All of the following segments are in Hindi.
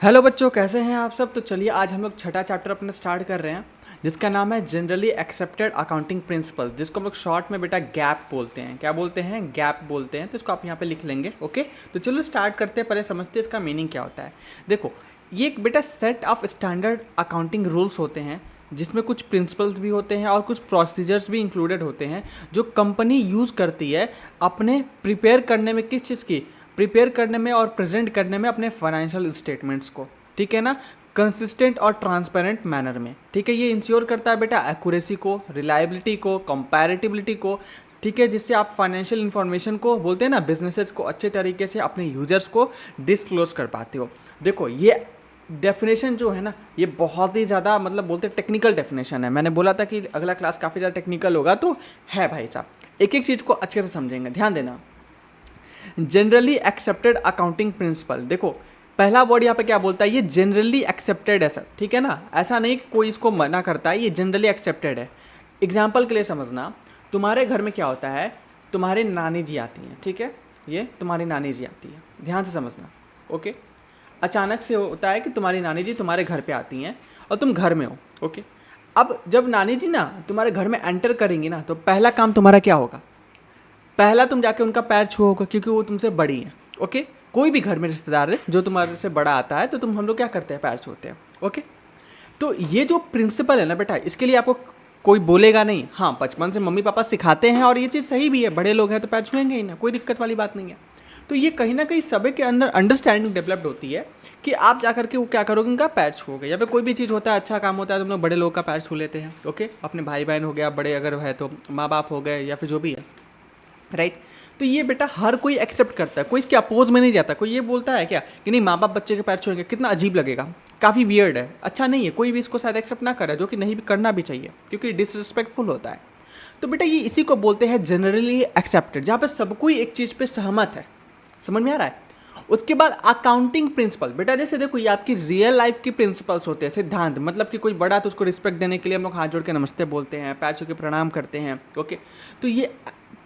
हेलो बच्चों, कैसे हैं आप सब। तो चलिए आज हम लोग छठा चैप्टर अपना स्टार्ट कर रहे हैं जिसका नाम है जनरली एक्सेप्टेड अकाउंटिंग प्रिंसिपल, जिसको हम लोग शॉर्ट में बेटा गैप बोलते हैं। क्या बोलते हैं? गैप बोलते हैं। तो इसको आप यहाँ पे लिख लेंगे। ओके, तो चलो स्टार्ट करते हैं। पहले समझते हैं इसका मीनिंग क्या होता है। देखो, ये एक बेटा set of standard accounting rules होते हैं जिसमें कुछ प्रिंसिपल्स भी होते हैं और कुछ प्रोसीजर्स भी इंक्लूडेड होते हैं जो कंपनी यूज़ करती है अपने प्रिपेयर करने में। किस चीज़ की प्रिपेयर करने में और प्रेजेंट करने में? अपने फाइनेंशियल स्टेटमेंट्स को। ठीक है ना, कंसिस्टेंट और ट्रांसपेरेंट मैनर में। ठीक है, ये इंश्योर करता है बेटा एक्यूरेसी को, रिलायबिलिटी को, कंपैरेटिबिलिटी को। ठीक है, जिससे आप फाइनेंशियल इन्फॉर्मेशन को बोलते हैं ना, बिजनेसेस को अच्छे तरीके से अपने यूजर्स को डिस्क्लोज कर पाते हो। देखो, ये डेफिनेशन जो है ना, ये बहुत ही ज़्यादा मतलब बोलते हैं टेक्निकल डेफिनेशन है। मैंने बोला था कि अगला क्लास काफ़ी ज़्यादा टेक्निकल होगा, तो है भाई साहब। एक एक चीज़ को अच्छे से समझेंगे, ध्यान देना। जनरली एक्सेप्टेड अकाउंटिंग प्रिंसिपल, देखो पहला वर्ड यहाँ पे क्या बोलता है, ये जनरली एक्सेप्टेड है सर। ठीक है ना, ऐसा नहीं कि कोई इसको मना करता है, ये जनरली एक्सेप्टेड है। एग्जाम्पल के लिए समझना, तुम्हारे घर में क्या होता है, तुम्हारी नानी जी आती हैं। ठीक है, ये तुम्हारी नानी जी आती है, ध्यान से समझना। ओके, अचानक से होता है कि तुम्हारी नानी जी तुम्हारे घर पे आती हैं और तुम घर में हो। ओके, अब जब नानी जी ना तुम्हारे घर में एंटर करेंगी ना, तो पहला काम तुम्हारा क्या होगा? पहला तुम जाके उनका पैर छुओगे, क्योंकि वो तुमसे बड़ी हैं। ओके, कोई भी घर में रिश्तेदार है जो तुम्हारे से बड़ा आता है, तो हम लोग क्या करते हैं? पैर छूते हैं। ओके, तो ये जो प्रिंसिपल है ना बेटा, इसके लिए आपको कोई बोलेगा नहीं। हाँ, बचपन से मम्मी पापा सिखाते हैं और ये चीज़ सही भी है, बड़े लोग हैं तो पैर छुएंगे ही ना, कोई दिक्कत वाली बात नहीं है। तो ये कहीं ना कहीं सभी के अंदर अंडरस्टैंडिंग डेवलप्ड होती है कि आप जा करके वो क्या करोगे, उनका पैर छुओगे। या फिर कोई भी चीज़ होता है, अच्छा काम होता है, तो हम लोग बड़े लोग का पैर छू लेते हैं। ओके, अपने भाई बहन हो गया, बड़े अगर है तो माँ बाप हो गए, या फिर जो भी है, राइट। तो ये बेटा हर कोई एक्सेप्ट करता है, कोई इसके अपोज में नहीं जाता। कोई ये बोलता है क्या कि नहीं, माँ बाप बच्चे के पैर छुएंगे, कितना अजीब लगेगा, काफ़ी वियर्ड है, अच्छा नहीं है, कोई भी इसको शायद एक्सेप्ट ना करे, जो कि नहीं भी करना भी चाहिए क्योंकि डिसरिस्पेक्टफुल होता है। तो बेटा ये इसी को बोलते हैं जनरली एक्सेप्टेड, जहाँ पे सब कोई एक चीज़ पे सहमत है। समझ में आ रहा है? उसके बाद अकाउंटिंग प्रिंसिपल, बेटा जैसे देखो, ये आपकी रियल लाइफ की प्रिंसिपल्स होते हैं, सिद्धांत। मतलब कि कोई बड़ा तो उसको रिस्पेक्ट देने के लिए हम लोग हाथ जोड़ के नमस्ते बोलते हैं, पैर छू के प्रणाम करते हैं। ओके, तो ये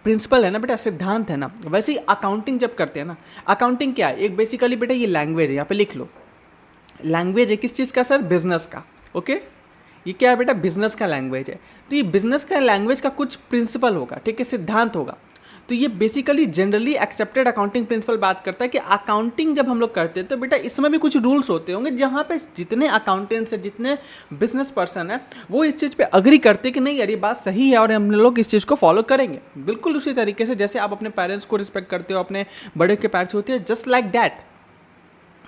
प्रिंसिपल है ना बेटा, सिद्धांत है ना। वैसे ही अकाउंटिंग जब करते हैं ना, अकाउंटिंग क्या है? एक बेसिकली बेटा ये लैंग्वेज है, यहाँ पे लिख लो। लैंग्वेज है किस चीज़ का सर? बिजनेस का। ओके, ये क्या है बेटा? बिजनेस का लैंग्वेज है। तो ये बिजनेस का लैंग्वेज का कुछ प्रिंसिपल होगा, ठीक है, सिद्धांत होगा। तो ये basically generally accepted accounting principle बात करता है कि अकाउंटिंग जब हम लोग करते हैं तो बेटा इसमें भी कुछ रूल्स होते होंगे, जहाँ पे जितने अकाउंटेंट्स हैं, जितने बिजनेस पर्सन है, वो इस चीज़ पे अग्री करते हैं कि नहीं यार ये बात सही है और हम लोग इस चीज़ को फॉलो करेंगे। बिल्कुल उसी तरीके से जैसे आप अपने पेरेंट्स को रिस्पेक्ट करते हो, अपने बड़े के पैर छूते हो, जस्ट लाइक दैट।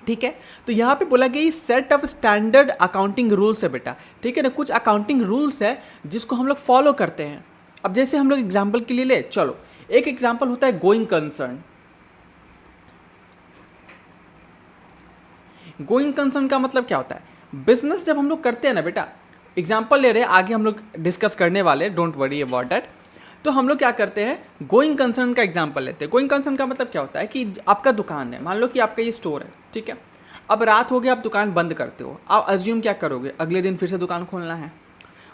ठीक है, तो यहाँ पे बोला गया ये set of standard accounting rules है बेटा। ठीक है ना, कुछ अकाउंटिंग रूल्स है जिसको हम लोग फॉलो करते हैं। अब जैसे हम लोग एग्जाम्पल के लिए ले चलो, एक एग्जाम्पल होता है गोइंग कंसर्न। गोइंग कंसर्न का मतलब क्या होता है? बिजनेस जब हम लोग करते हैं ना बेटा, एग्जाम्पल ले रहे हैं, आगे हम लोग डिस्कस करने वाले, डोंट वरी अबाउट दैट। तो हम लोग क्या करते हैं, गोइंग कंसर्न का एग्जाम्पल लेते हैं। गोइंग कंसर्न का मतलब क्या होता है कि आपका दुकान है, मान लो कि आपका ये स्टोर है। ठीक है, अब रात हो गया, आप दुकान बंद करते हो, आप अज्यूम क्या करोगे, अगले दिन फिर से दुकान खोलना है।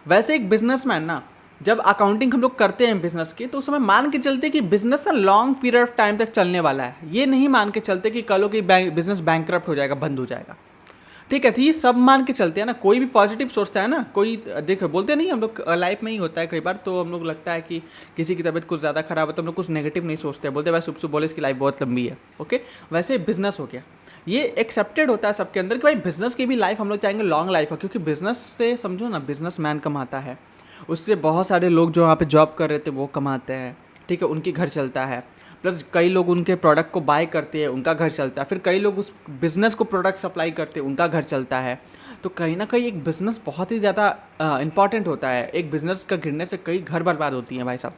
वैसे एक बिजनेसमैन ना, जब अकाउंटिंग हम लोग करते हैं बिजनेस की, तो उस समय मान के चलते कि बिजनेस ना लॉन्ग पीरियड ऑफ टाइम तक चलने वाला है। ये नहीं मान के चलते कि कल को बिजनेस बैंकरप्ट हो जाएगा, बंद हो जाएगा। ठीक है, तो ये सब मान के चलते हैं ना। कोई भी पॉजिटिव सोचता है ना, कोई देखो बोलते नहीं, हम लोग लाइफ में ही होता है कई बार, तो हम लोग लगता है कि किसी की तबीयत कुछ ज़्यादा खराब है तो हम लोग कुछ नेगेटिव नहीं सोचते, बोलते भाई शुभ शुभ बोले इसकी लाइफ बहुत लंबी है। ओके, वैसे बिजनेस हो गया, ये एक्सेप्टेड होता है सबके अंदर कि भाई बिजनेस की भी लाइफ हम लोग चाहेंगे लॉन्ग लाइफ हो, क्योंकि बिजनेस से समझो ना, बिजनेस मैन कमाता है, उससे बहुत सारे लोग जो वहाँ पे जॉब कर रहे थे वो कमाते हैं। ठीक है, उनकी घर चलता है, प्लस कई लोग उनके प्रोडक्ट को बाय करते हैं, उनका घर चलता है, फिर कई लोग उस बिज़नेस को प्रोडक्ट सप्लाई करते हैं, उनका घर चलता है। तो कहीं ना कहीं एक बिज़नेस बहुत ही ज़्यादा इंपॉर्टेंट होता है। एक बिज़नेस का गिरने से कई घर बर्बाद होती हैं भाई साहब।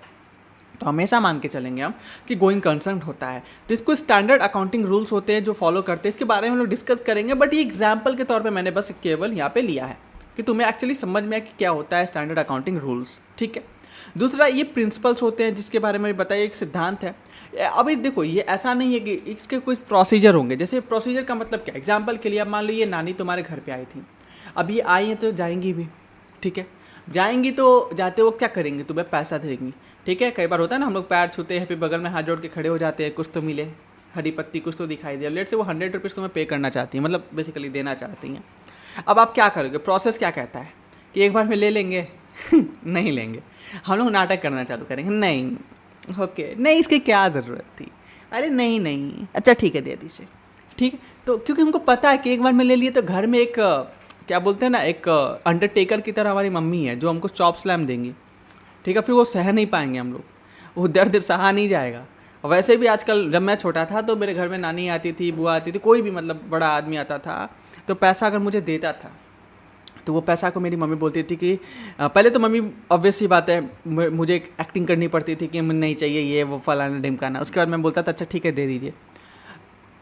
तो हमेशा मान के चलेंगे हम कि गोइंग कंसर्न होता है। तो इसको स्टैंडर्ड अकाउंटिंग रूल्स होते हैं जो फॉलो करते हैं, इसके बारे में हम लोग डिस्कस करेंगे, बट ये एग्जाम्पल के तौर पे मैंने बस केवल यहाँ पे लिया है कि तुम्हें एक्चुअली समझ में आए कि क्या होता है स्टैंडर्ड अकाउंटिंग रूल्स। ठीक है, दूसरा ये प्रिंसिपल्स होते हैं जिसके बारे में बताइए, एक सिद्धांत है। अभी देखो, ये ऐसा नहीं है कि इसके कुछ प्रोसीजर होंगे। जैसे प्रोसीजर का मतलब क्या, एग्जाम्पल के लिए अब मान लो ये नानी तुम्हारे घर पे आई थी, अब ये आई हैं तो जाएंगी भी। ठीक है, जाएंगी तो जाते वक्त क्या करेंगे, तुम्हें पैसा देंगी। ठीक है, कई बार होता है ना, हम लोग पैर छूते हैं, फिर बगल में हाथ जोड़ के खड़े हो जाते हैं, कुछ तो मिले, हरी पत्ती कुछ तो दिखाई दिया, लेट से वो 100 रुपीज़ तुम्हें पे करना चाहती हैं, मतलब बेसिकली देना चाहती हैं। अब आप क्या करोगे? प्रोसेस क्या कहता है कि एक बार में ले लेंगे? नहीं लेंगे। हम लोग नाटक करना चालू करेंगे, नहीं ओके नहीं इसकी क्या ज़रूरत थी, अरे नहीं नहीं अच्छा ठीक है दे दीजिए, ठीक है। तो क्योंकि हमको पता है कि एक बार में ले लिए तो घर में एक क्या बोलते हैं ना, एक अंडरटेकर की तरह हमारी मम्मी है जो हमको चॉप स्लैम देंगी, ठीक है। फिर वो सह नहीं पाएंगे हम लोग, वो दर्द सहा नहीं जाएगा। और वैसे भी आजकल जब मैं छोटा था तो मेरे घर में नानी आती थी, बुआ आती थी, कोई भी मतलब बड़ा आदमी आता था, तो पैसा अगर मुझे देता था तो वो पैसा को मेरी मम्मी बोलती थी कि पहले तो मम्मी ऑब्वियस सी बात है मुझे एक्टिंग करनी पड़ती थी कि मुझे नहीं चाहिए ये वो फलाना ढिमकाना। उसके बाद मैं बोलता था अच्छा ठीक है दे दीजिए।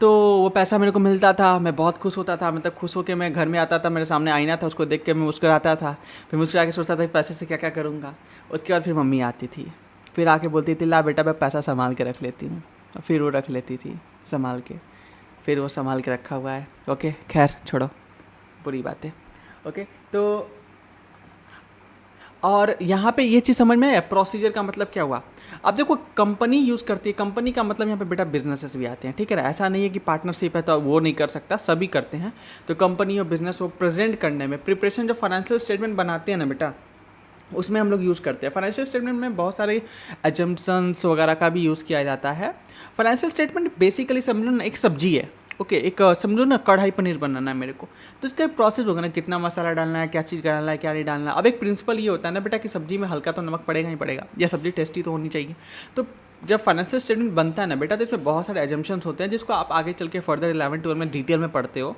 तो वो पैसा मेरे को मिलता था, मैं बहुत खुश होता था, मतलब खुश होकर मैं घर में आता था, मेरे सामने आईना था, उसको देख के मैं मुस्कुराता था। फिर मुस्कुरा के सोचता था कि पैसे से क्या क्या करूँगा। उसके बाद फिर मम्मी आती थी, फिर आके बोलती थी ला बेटा मैं पैसा संभाल के रख लेती हूँ। फिर वो रख लेती थी संभाल के, फिर वो संभाल के रखा हुआ है। ओके खैर छोड़ो, बुरी बात है। ओके तो और यहाँ पे ये चीज़ समझ में आया प्रोसीजर का मतलब क्या हुआ। अब देखो कंपनी यूज़ करती है, कंपनी का मतलब यहाँ पे बेटा बिजनेसेस भी आते हैं, ठीक है ना। ऐसा नहीं है कि पार्टनरशिप है तो वो नहीं कर सकता, सभी करते हैं। तो कंपनी और बिजनेस को प्रेजेंट करने में प्रिपरेशन जो फाइनेंशियल स्टेटमेंट बनाते हैं ना बेटा, उसमें हम लोग यूज़ करते हैं। फाइनेंशियल स्टेटमेंट में बहुत सारे एजम्पशंस वगैरह का भी यूज़ किया जाता है। फाइनेंशियल स्टेटमेंट बेसिकली समझो ना एक सब्जी है, ओके एक समझो ना कढ़ाई पनीर बनाना है मेरे को, तो इसका प्रोसेस होगा ना कितना मसाला डालना है, क्या चीज़ डालना है, क्या नहीं डालना है। अब एक प्रिंसिपल ये होता है ना बेटा कि सब्जी में हल्का तो नमक पड़ेगा ही पड़ेगा, या सब्जी टेस्टी तो होनी चाहिए। तो जब फाइनेंशियल स्टेटमेंट बनता है ना बेटा, तो इसमें बहुत सारे एजम्पशंस होते हैं जिसको आप आगे चल के फर्दर 11-12 में डिटेल में पढ़ते हो।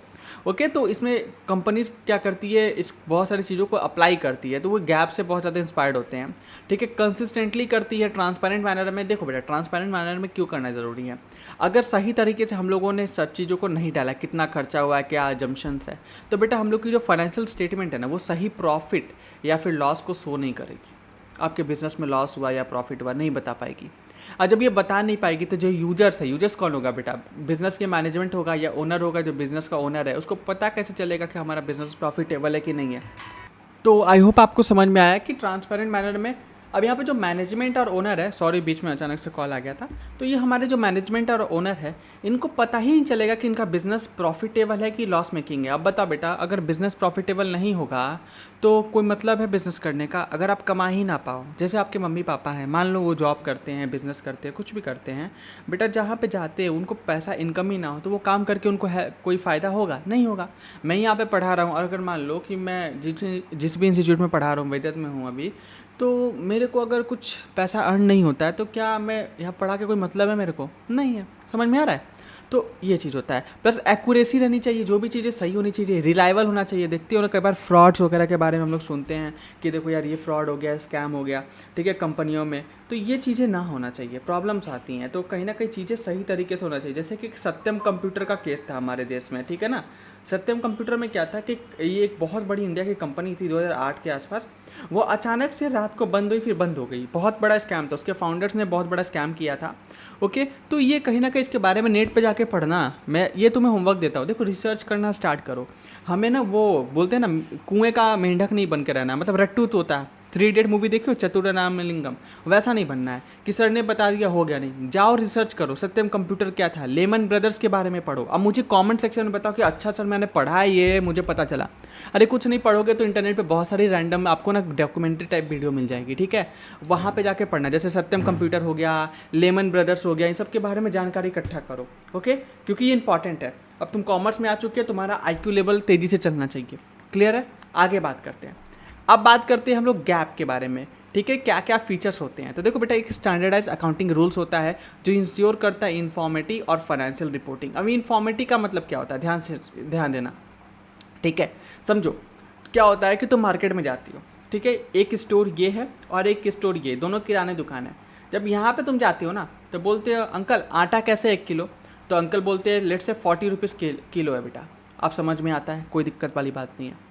ओके तो इसमें कंपनीज क्या करती है, इस बहुत सारी चीज़ों को अप्लाई करती है, तो वो गैप से बहुत ज़्यादा इंस्पायर्ड होते हैं, ठीक है। कंसिस्टेंटली करती है, ट्रांसपेरेंट मैनर में। देखो बेटा ट्रांसपेरेंट मैनर में क्यों करना ज़रूरी है, अगर सही तरीके से हम लोगों ने सब चीज़ों को नहीं डाला, कितना खर्चा हुआ है, क्या एजम्पशंस है, तो बेटा हम लोग की जो फाइनेंशियल स्टेटमेंट है ना वो सही प्रॉफिट या फिर लॉस को शो नहीं करेगी। आपके बिजनेस में लॉस हुआ या प्रॉफिट हुआ नहीं बता पाएगी। और जब ये बता नहीं पाएगी तो जो यूजर्स है, यूजर्स कौन होगा बेटा, बिजनेस के मैनेजमेंट होगा या ओनर होगा। जो बिजनेस का ओनर है उसको पता कैसे चलेगा कि हमारा बिजनेस प्रॉफिटेबल है कि नहीं है। तो आई होप आपको समझ में आया कि ट्रांसपेरेंट मैनर में। अब यहाँ पे जो मैनेजमेंट और ओनर है, सॉरी बीच में अचानक से कॉल आ गया था, तो ये हमारे जो मैनेजमेंट और ओनर है इनको पता ही नहीं चलेगा कि इनका बिजनेस प्रॉफिटेबल है कि लॉस मेकिंग है। अब बता बेटा अगर बिजनेस प्रॉफिटेबल नहीं होगा तो कोई मतलब है बिजनेस करने का, अगर आप कमा ही ना पाओ। जैसे आपके मम्मी पापा हैं, मान लो वो जॉब करते हैं, बिजनेस करते हैं, कुछ भी करते हैं बेटा, जहाँ पे जाते हैं उनको पैसा इनकम ही ना हो तो वो काम करके उनको है कोई फ़ायदा होगा नहीं होगा। मैं यहाँ पे पढ़ा रहा हूँ और अगर मान लो कि मैं जिस भी इंस्टीट्यूट में पढ़ा रहा हूँ, वैद्यत में हूँ अभी, तो मेरे को अगर कुछ पैसा अर्न नहीं होता है तो क्या मैं यहाँ पढ़ा के कोई मतलब है मेरे को, नहीं है। समझ में आ रहा है। तो ये चीज़ होता है। प्लस एक्यूरेसी रहनी चाहिए, जो भी चीज़ें सही होनी चाहिए, रिलायबल होना चाहिए। देखते हो ना कई बार फ्रॉड्स वगैरह के बारे में हम लोग सुनते हैं कि देखो यार ये फ्रॉड हो गया, स्कैम हो गया, ठीक है, कंपनियों में। तो ये चीज़ें ना होना चाहिए, प्रॉब्लम्स आती हैं। तो कहीं ना कहीं चीज़ें सही तरीके से होना चाहिए। जैसे कि सत्यम कंप्यूटर का केस था हमारे देश में, ठीक है ना। सत्यम कंप्यूटर में क्या था कि ये एक बहुत बड़ी इंडिया की कंपनी थी 2008 के आसपास। वो अचानक से रात को बंद हुई, फिर बंद हो गई। बहुत बड़ा स्कैम था, उसके फाउंडर्स ने बहुत बड़ा स्कैम किया था। ओके तो ये कहीं ना कहीं इसके बारे में नेट पे जाके पढ़ना, मैं ये तुम्हें होमवर्क देता हूँ। देखो रिसर्च करना स्टार्ट करो। हमें ना वो बोलते हैं ना कुएं का मेंढक नहीं बन के रहना, मतलब रट्टू तो होता है। 3 इडियट मूवी देखियो, चतुरनामलिंगम, वैसा नहीं बनना है कि सर ने बता दिया हो गया, नहीं। जाओ रिसर्च करो, सत्यम कंप्यूटर क्या था, लेमन ब्रदर्स के बारे में पढ़ो। अब मुझे कमेंट सेक्शन में बताओ कि अच्छा सर मैंने पढ़ा है, ये मुझे पता चला। अरे कुछ नहीं पढ़ोगे तो इंटरनेट पे बहुत सारी रैंडम आपको ना डॉक्यूमेंट्री टाइप वीडियो मिल जाएगी, ठीक है। वहाँ पे जाके पढ़ना, जैसे सत्यम कंप्यूटर हो गया, लेमन ब्रदर्स हो गया, इन सब के बारे में जानकारी इकट्ठा करो। ओके क्योंकि ये इंपॉर्टेंट है। अब तुम कॉमर्स में आ चुके हैं, तुम्हारा IQ लेवल तेज़ी से चलना चाहिए। क्लियर है। आगे बात करते हैं। अब बात करते हैं हम लोग गैप के बारे में, ठीक है, क्या क्या फीचर्स होते हैं। तो देखो बेटा एक स्टैंडर्डाइज अकाउंटिंग रूल्स होता है जो इंश्योर करता है इन्फॉर्मेटी और फाइनेंशियल रिपोर्टिंग। अब इन्फॉर्मेटी का मतलब क्या होता है, ध्यान देना, ठीक है। समझो क्या होता है कि तुम मार्केट में जाती हो, ठीक है, एक स्टोर ये है और एक स्टोर ये, दोनों किराने दुकान है। जब यहाँ पे तुम जाते हो ना तो बोलते हो अंकल आटा कैसे 1 किलो, तो अंकल बोलते हैं लेट से 40 रुपीज़ किलो है बेटा। आप समझ में आता है, कोई दिक्कत वाली बात नहीं है।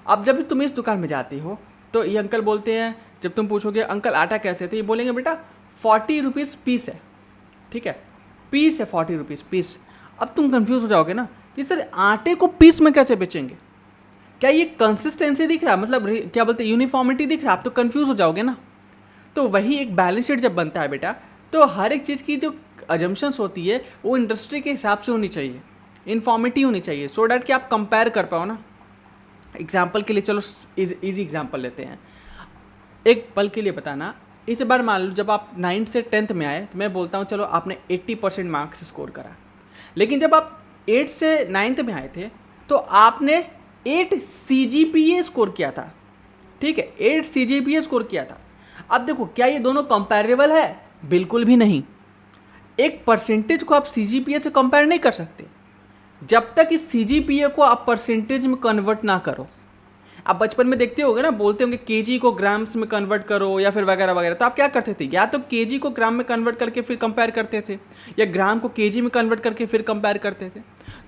अब जब तुम इस दुकान में जाती हो तो ये अंकल बोलते हैं, जब तुम पूछोगे अंकल आटा कैसे, तो ये बोलेंगे बेटा 40 रुपीज़ पीस है, ठीक है, पीस है 40 रुपीज़ पीस। अब तुम कंफ्यूज हो जाओगे ना कि सर आटे को पीस में कैसे बेचेंगे, क्या ये कंसिस्टेंसी दिख रहा है, मतलब क्या बोलते हैं यूनिफॉर्मिटी दिख रहा है, आप तो कंफ्यूज हो जाओगे ना। तो वही एक बैलेंस शीट जब बनता है बेटा, तो हर एक चीज़ की जो अजम्पशंस होती है वो इंडस्ट्री के हिसाब से होनी चाहिए, इन्फॉर्मेटिव होनी चाहिए, सो डैट कि आप कंपेयर कर पाओ ना। एग्जाम्पल के लिए चलो इजी एग्जाम्पल लेते हैं, एक पल के लिए बताना। इस बार मान लो जब आप 9th से 10th में आए तो मैं बोलता हूँ चलो आपने 80% मार्क्स स्कोर करा, लेकिन जब आप 8 से 9th में आए थे तो आपने 8 CGPA स्कोर किया था, ठीक है, 8 CGPA स्कोर किया था। अब देखो क्या ये दोनों कंपेरेबल है? बिल्कुल भी नहीं। एक परसेंटेज को आप CGPA से कंपेयर नहीं कर सकते जब तक इस CGPA को आप परसेंटेज में कन्वर्ट ना करो। आप बचपन में देखते होगे ना, बोलते होंगे केजी को ग्राम्स में कन्वर्ट करो या फिर वगैरह वगैरह, तो आप क्या करते थे? या तो केजी को ग्राम में कन्वर्ट करके फिर कंपेयर करते थे, या ग्राम को केजी में कन्वर्ट करके फिर कंपेयर करते थे।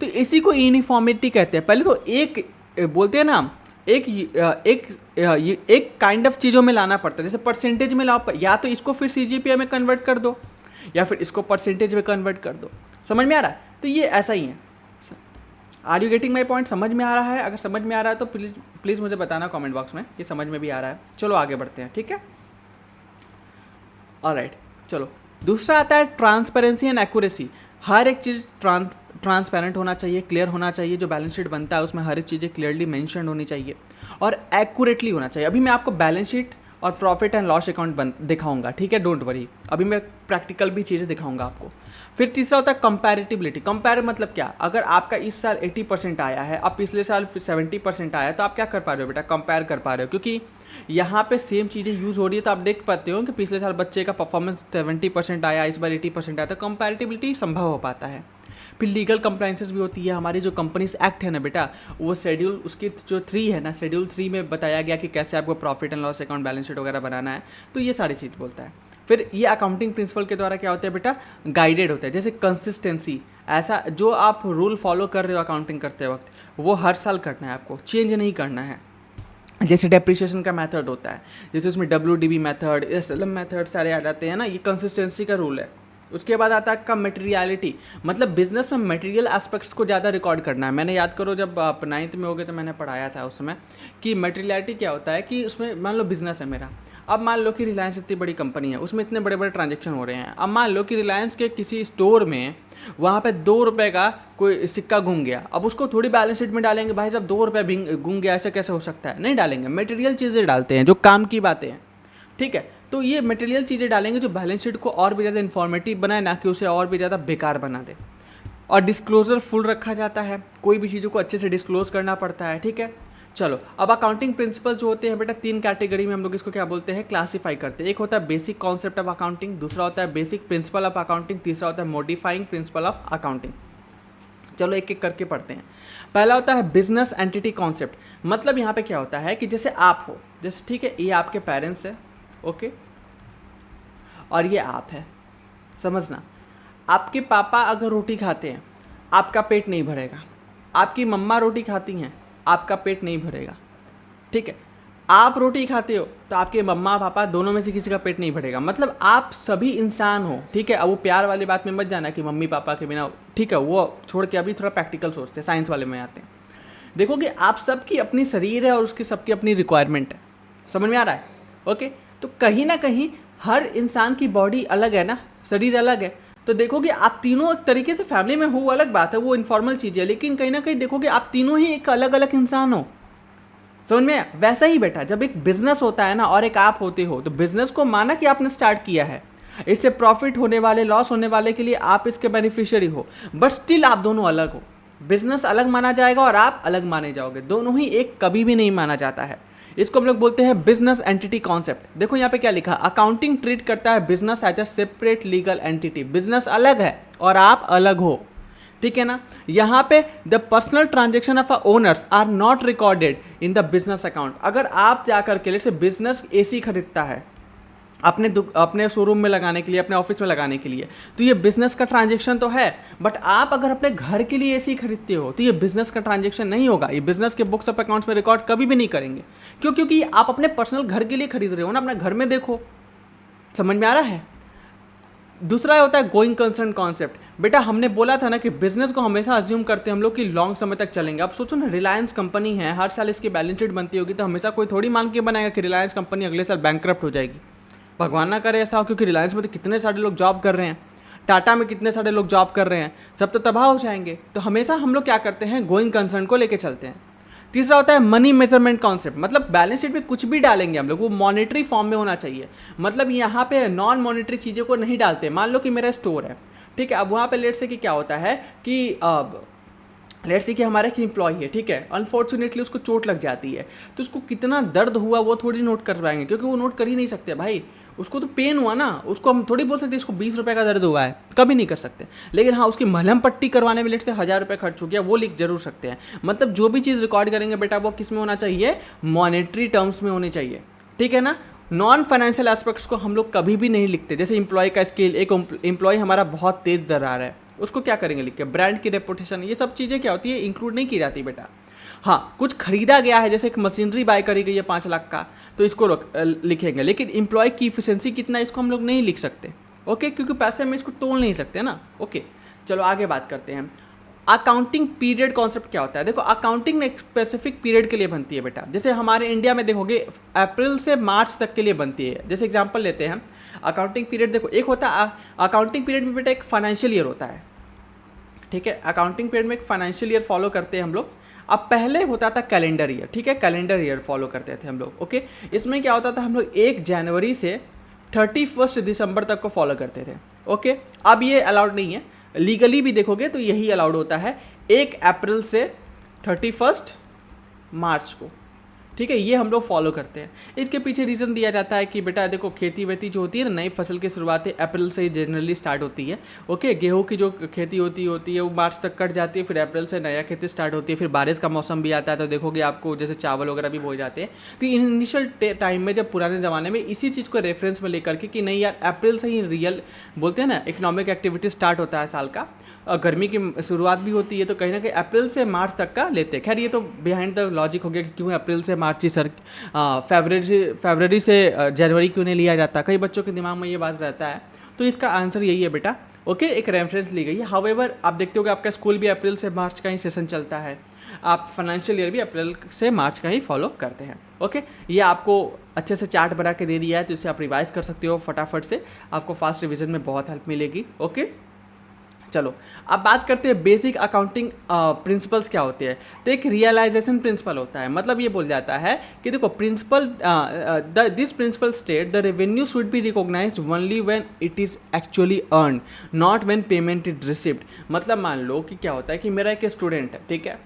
तो इसी को यूनिफॉर्मिटी कहते हैं। पहले तो एक बोलते हैं ना हम, एक काइंड ऑफ चीज़ों में लाना पड़ता है, जैसे परसेंटेज में लाओ, या तो इसको फिर CGPA में कन्वर्ट कर दो या फिर इसको परसेंटेज में कन्वर्ट कर दो। समझ में आ रहा है? तो ये ऐसा ही है। Are you getting my point? समझ में आ रहा है? अगर समझ में आ रहा है तो प्लीज़ मुझे बताना कमेंट बॉक्स में ये समझ में भी आ रहा है। चलो आगे बढ़ते हैं, ठीक है। ऑलराइट, चलो दूसरा आता है ट्रांसपेरेंसी एंड एक्यूरेसी। हर एक चीज़ ट्रांसपेरेंट होना चाहिए, क्लियर होना चाहिए। जो बैलेंस शीट बनता है उसमें हर एक चीज़ें क्लियरली मेंशन होनी चाहिए और एक्यूरेटली होना चाहिए। अभी मैं आपको बैलेंस शीट और प्रॉफिट एंड लॉस अकाउंट दिखाऊंगा, ठीक है, डोंट वरी। अभी मैं प्रैक्टिकल भी चीज़ें दिखाऊंगा आपको। फिर तीसरा होता है कंपैरेटिबिलिटी। कंपेयर मतलब क्या? अगर आपका इस साल 80% आया है, अब पिछले साल 70% आया, तो आप क्या कर पा रहे हो बेटा? कंपेयर कर पा रहे हो, क्योंकि यहाँ पे सेम चीज़ें यूज़ हो रही है। तो आप देख पाते हो कि पिछले साल बच्चे का परफॉर्मेंस 70% आया, इस बार 80% आया, तो कंपैरेटिबिलिटी संभव हो पाता है। फिर लीगल कंप्लाइंसेस भी होती है। हमारी जो कंपनीज एक्ट है ना बेटा, वो शेड्यूल उसकी जो 3 है ना, शेड्यूल 3 में बताया गया कि कैसे आपको profit and loss account, balance sheet वगैरह बनाना है। तो ये सारी चीज़ बोलता है। फिर ये अकाउंटिंग प्रिंसिपल के द्वारा क्या होता है बेटा? गाइडेड होता है। जैसे कंसिस्टेंसी, ऐसा जो आप रूल फॉलो कर रहे हो अकाउंटिंग करते वक्त, वो हर साल करना है, आपको चेंज नहीं करना है। जैसे डेप्रिसिएशन का मेथड होता है, जैसे उसमें WDB मेथड, SLM मेथड सारे आ जाते हैं ना, ये कंसिस्टेंसी का रूल है। उसके बाद आता है आपका मटेरियलिटी, मतलब बिजनेस में मटेरियल एस्पेक्ट्स को ज़्यादा रिकॉर्ड करना है। मैंने याद करो जब आप 9th में हो गए तो मैंने पढ़ाया था उस समय कि मटेरियलिटी क्या होता है कि उसमें मान लो बिजनेस है मेरा, अब मान लो कि रिलायंस इतनी बड़ी कंपनी है, उसमें इतने बड़े बड़े ट्रांजेक्शन हो रहे हैं। अब मान लो कि रिलायंस के किसी स्टोर में वहाँ पे 2 रुपये का कोई सिक्का घूम गया, अब उसको थोड़ी बैलेंस शीट में डालेंगे, भाई साहब 2 रुपये घूम गया, ऐसे कैसे हो सकता है? नहीं डालेंगे। मटेरियल चीज़ें डालते हैं जो काम की बातें हैं, ठीक है। तो ये मटेरियल चीज़ें डालेंगे जो बैलेंस शीट को और भी ज़्यादा इन्फॉर्मेटिव बनाए, ना कि उसे और भी ज़्यादा बेकार बना दे। और डिस्क्लोजर फुल रखा जाता है, कोई भी चीज़ों को अच्छे से डिस्क्लोज करना पड़ता है, ठीक है। चलो अब अकाउंटिंग प्रिंसिपल जो होते हैं बेटा, 3 कैटेगरी में हम लोग इसको क्या बोलते हैं? क्लासीफाई करते हैं। एक होता है बेसिक कॉन्सेप्ट ऑफ अकाउंटिंग, दूसरा होता है बेसिक प्रिंसिपल ऑफ अकाउंटिंग, तीसरा होता है मॉडिफाइंग प्रिंसिपल ऑफ अकाउंटिंग। चलो एक एक करके पढ़ते हैं। पहला होता है बिजनेस एंटिटी कॉन्सेप्ट। मतलब यहाँ पे क्या होता है कि जैसे आप हो, जैसे ठीक है, ये आपके पेरेंट्स है, ओके, और ये आप है। समझना, आपके पापा अगर रोटी खाते हैं आपका पेट नहीं भरेगा, आपकी मम्मा रोटी खाती हैं आपका पेट नहीं भरेगा, ठीक है। आप रोटी खाते हो तो आपके मम्मा पापा दोनों में से किसी का पेट नहीं भरेगा। मतलब आप सभी इंसान हो, ठीक है। अब वो प्यार वाली बात में मत जाना कि मम्मी पापा के बिना, ठीक है, वो छोड़ के अभी थोड़ा प्रैक्टिकल सोचते हैं, साइंस वाले में आते हैं। देखो कि आप सबकी अपनी शरीर है और उसकी सबकी अपनी रिक्वायरमेंट है। समझ में आ रहा है? ओके। तो कहीं ना कहीं हर इंसान की बॉडी अलग है ना, शरीर अलग है। तो देखोगे आप तीनों एक तरीके से फैमिली में हो, वो अलग बात है, वो इनफॉर्मल चीज़ है, लेकिन कहीं ना कहीं देखोगे आप तीनों ही एक अलग अलग इंसान हो। समझ में आया? वैसा ही बेटा, जब एक बिजनेस होता है ना और एक आप होते हो, तो बिजनेस को माना कि आपने स्टार्ट किया है, इससे प्रॉफिट होने वाले, लॉस होने वाले के लिए आप इसके बेनिफिशियरी हो, बट स्टिल आप दोनों अलग हो। बिजनेस अलग माना जाएगा और आप अलग माने जाओगे, दोनों ही एक कभी भी नहीं माना जाता है। इसको हम लोग बोलते हैं बिजनेस एंटिटी कॉन्सेप्ट। देखो यहाँ पे क्या लिखा, अकाउंटिंग ट्रीट करता है business as a separate legal entity. Business अलग है और आप अलग हो, ठीक है ना। यहाँ पे the personal transaction of owners are not recorded in the business account. अगर आप जाकर के लिए बिजनेस AC खरीदता है अपने शोरूम में लगाने के लिए, अपने ऑफिस में लगाने के लिए, तो ये बिजनेस का ट्रांजेक्शन तो है। बट आप अगर अपने घर के लिए AC खरीदते हो तो ये बिजनेस का ट्रांजेक्शन नहीं होगा। ये बिजनेस के बुक्स ऑफ अकाउंट्स में रिकॉर्ड कभी भी नहीं करेंगे। क्यों? क्योंकि आप अपने पर्सनल घर के लिए खरीद रहे हो ना, अपने घर में देखो। समझ में आ रहा है? दूसरा होता है गोइंग कंसर्न कॉन्सेप्ट। बेटा हमने बोला था ना कि बिजनेस को हमेशा अज्यूम करते हैं हम लोग कि लॉन्ग समय तक चलेंगे। अब सोचो ना, रिलायंस कंपनी है, हर साल इसकी बैलेंस शीट बनती होगी, तो हमेशा कोई थोड़ी मान के बनाएगा कि रिलायंस कंपनी अगले साल बैंकक्रप्ट हो जाएगी। भगवान ना करे ऐसा हो, क्योंकि रिलायंस में तो कितने सारे लोग जॉब कर रहे हैं, टाटा में कितने सारे लोग जॉब कर रहे हैं, सब तो तबाह हो जाएंगे। तो हमेशा हम लोग क्या करते हैं, गोइंग कंसर्न को लेके चलते हैं। तीसरा होता है मनी मेजरमेंट कॉन्सेप्ट, मतलब बैलेंस शीट में कुछ भी डालेंगे हम लोग वो मॉनेटरी फॉर्म में होना चाहिए। मतलब यहाँ पे नॉन मॉनेटरी चीज़ों को नहीं डालते। मान लो कि मेरा स्टोर है, ठीक है, अब वहाँ पे लेट से कि क्या होता है कि अब लेट से कि हमारा एक एम्प्लॉय है, ठीक है, अनफॉर्चुनेटली उसको चोट लग जाती है, तो उसको कितना दर्द हुआ वो थोड़ी नोट कर पाएंगे, क्योंकि वो नोट कर ही नहीं सकते भाई। उसको तो पेन हुआ ना, उसको हम थोड़ी बोल सकते हैं इसको 20 रुपये का दर्द हुआ है, कभी नहीं कर सकते। लेकिन हाँ, उसकी मलहम पट्टी करवाने में लेट से 1000 रुपये खर्च हो गया, वो लिख जरूर सकते हैं। मतलब जो भी चीज़ रिकॉर्ड करेंगे बेटा वो किस में होना चाहिए, मॉनेटरी टर्म्स में होनी चाहिए, ठीक है ना। नॉन फाइनेंशियल एस्पेक्ट्स को हम लोग कभी भी नहीं लिखते। जैसे एम्प्लॉय का स्केल, एक एम्प्लॉय हमारा बहुत तेज दर रहा है, उसको क्या करेंगे लिख के, ब्रांड की रेपुटेशन, ये सब चीज़ें क्या होती है, इंक्लूड नहीं की जाती बेटा। हाँ, कुछ खरीदा गया है, जैसे एक मशीनरी बाय करी गई है 5 लाख का, तो इसको लिखेंगे। लेकिन एम्प्लॉय की इफिशिएंसी कितना, इसको हम लोग नहीं लिख सकते, ओके, क्योंकि पैसे में इसको तोल नहीं सकते ना। ओके, चलो आगे बात करते हैं। अकाउंटिंग पीरियड कॉन्सेप्ट क्या होता है। देखो, अकाउंटिंग एक स्पेसिफिक पीरियड के लिए बनती है बेटा। जैसे हमारे इंडिया में देखोगे अप्रैल से मार्च तक के लिए बनती है। जैसे एग्जांपल लेते हैं, अकाउंटिंग पीरियड देखो, एक होता है अकाउंटिंग पीरियड में बेटा एक फाइनेंशियल ईयर होता है, ठीक है। अकाउंटिंग पीरियड में एक फाइनेंशियल ईयर फॉलो करते हैं हम लोग। अब पहले होता था कैलेंडर ईयर, ठीक है, कैलेंडर ईयर फॉलो करते थे हम लोग, ओके। इसमें क्या होता था, हम लोग 1 जनवरी से 31 दिसंबर तक को फॉलो करते थे, ओके। अब ये अलाउड नहीं है, लीगली भी देखोगे तो यही अलाउड होता है 1 अप्रैल से 31 मार्च को, ठीक है, ये हम लोग फॉलो करते हैं। इसके पीछे रीज़न दिया जाता है कि बेटा देखो, खेती वेती जो होती है ना, नई फसल की शुरुआत अप्रैल से ही जनरली स्टार्ट होती है, ओके। गेहूं की जो खेती होती है वो मार्च तक कट जाती है, फिर अप्रैल से नया खेती स्टार्ट होती है, फिर बारिश का मौसम भी आता है, तो देखोगे आपको जैसे चावल वगैरह भी बोए जाते हैं। तो इनिशियल टाइम में, जब पुराने ज़माने में इसी चीज़ को रेफरेंस में लेकर के कि नहीं यार, अप्रैल से ही रियल बोलते हैं ना, इकोनॉमिक एक्टिविटी स्टार्ट होता है साल का, गर्मी की शुरुआत भी होती है, तो कहीं ना कहीं अप्रैल से मार्च तक का लेते हैं। खैर, ये तो बिहाइंड द लॉजिक हो गया कि क्यों अप्रैल से मार्च ही सर, फरवरी से जनवरी क्यों नहीं लिया जाता, कई बच्चों के दिमाग में ये बात रहता है। तो इसका आंसर यही है बेटा, ओके, एक रेफरेंस ली गई है। हाउएवर आप देखते हो कि आपका स्कूल भी अप्रैल से मार्च का ही सेशन चलता है, आप फाइनेंशियल ईयर भी अप्रैल से मार्च का ही फॉलो करते हैं, ओके। ये आपको अच्छे से चार्ट बना के दे दिया है, तो इसे आप रिवाइज कर सकते हो फटाफट से, आपको फास्ट रिविजन में बहुत हेल्प मिलेगी, ओके। चलो अब बात करते हैं बेसिक अकाउंटिंग प्रिंसिपल्स क्या होते हैं। तो एक रियलाइजेशन प्रिंसिपल होता है, मतलब ये बोल जाता है कि देखो, principle this principle state the revenue should be recognised only when it is actually earn, not when payment is received. मतलब मान लो कि क्या होता है कि मेरा एक स्टूडेंट है, ठीक है,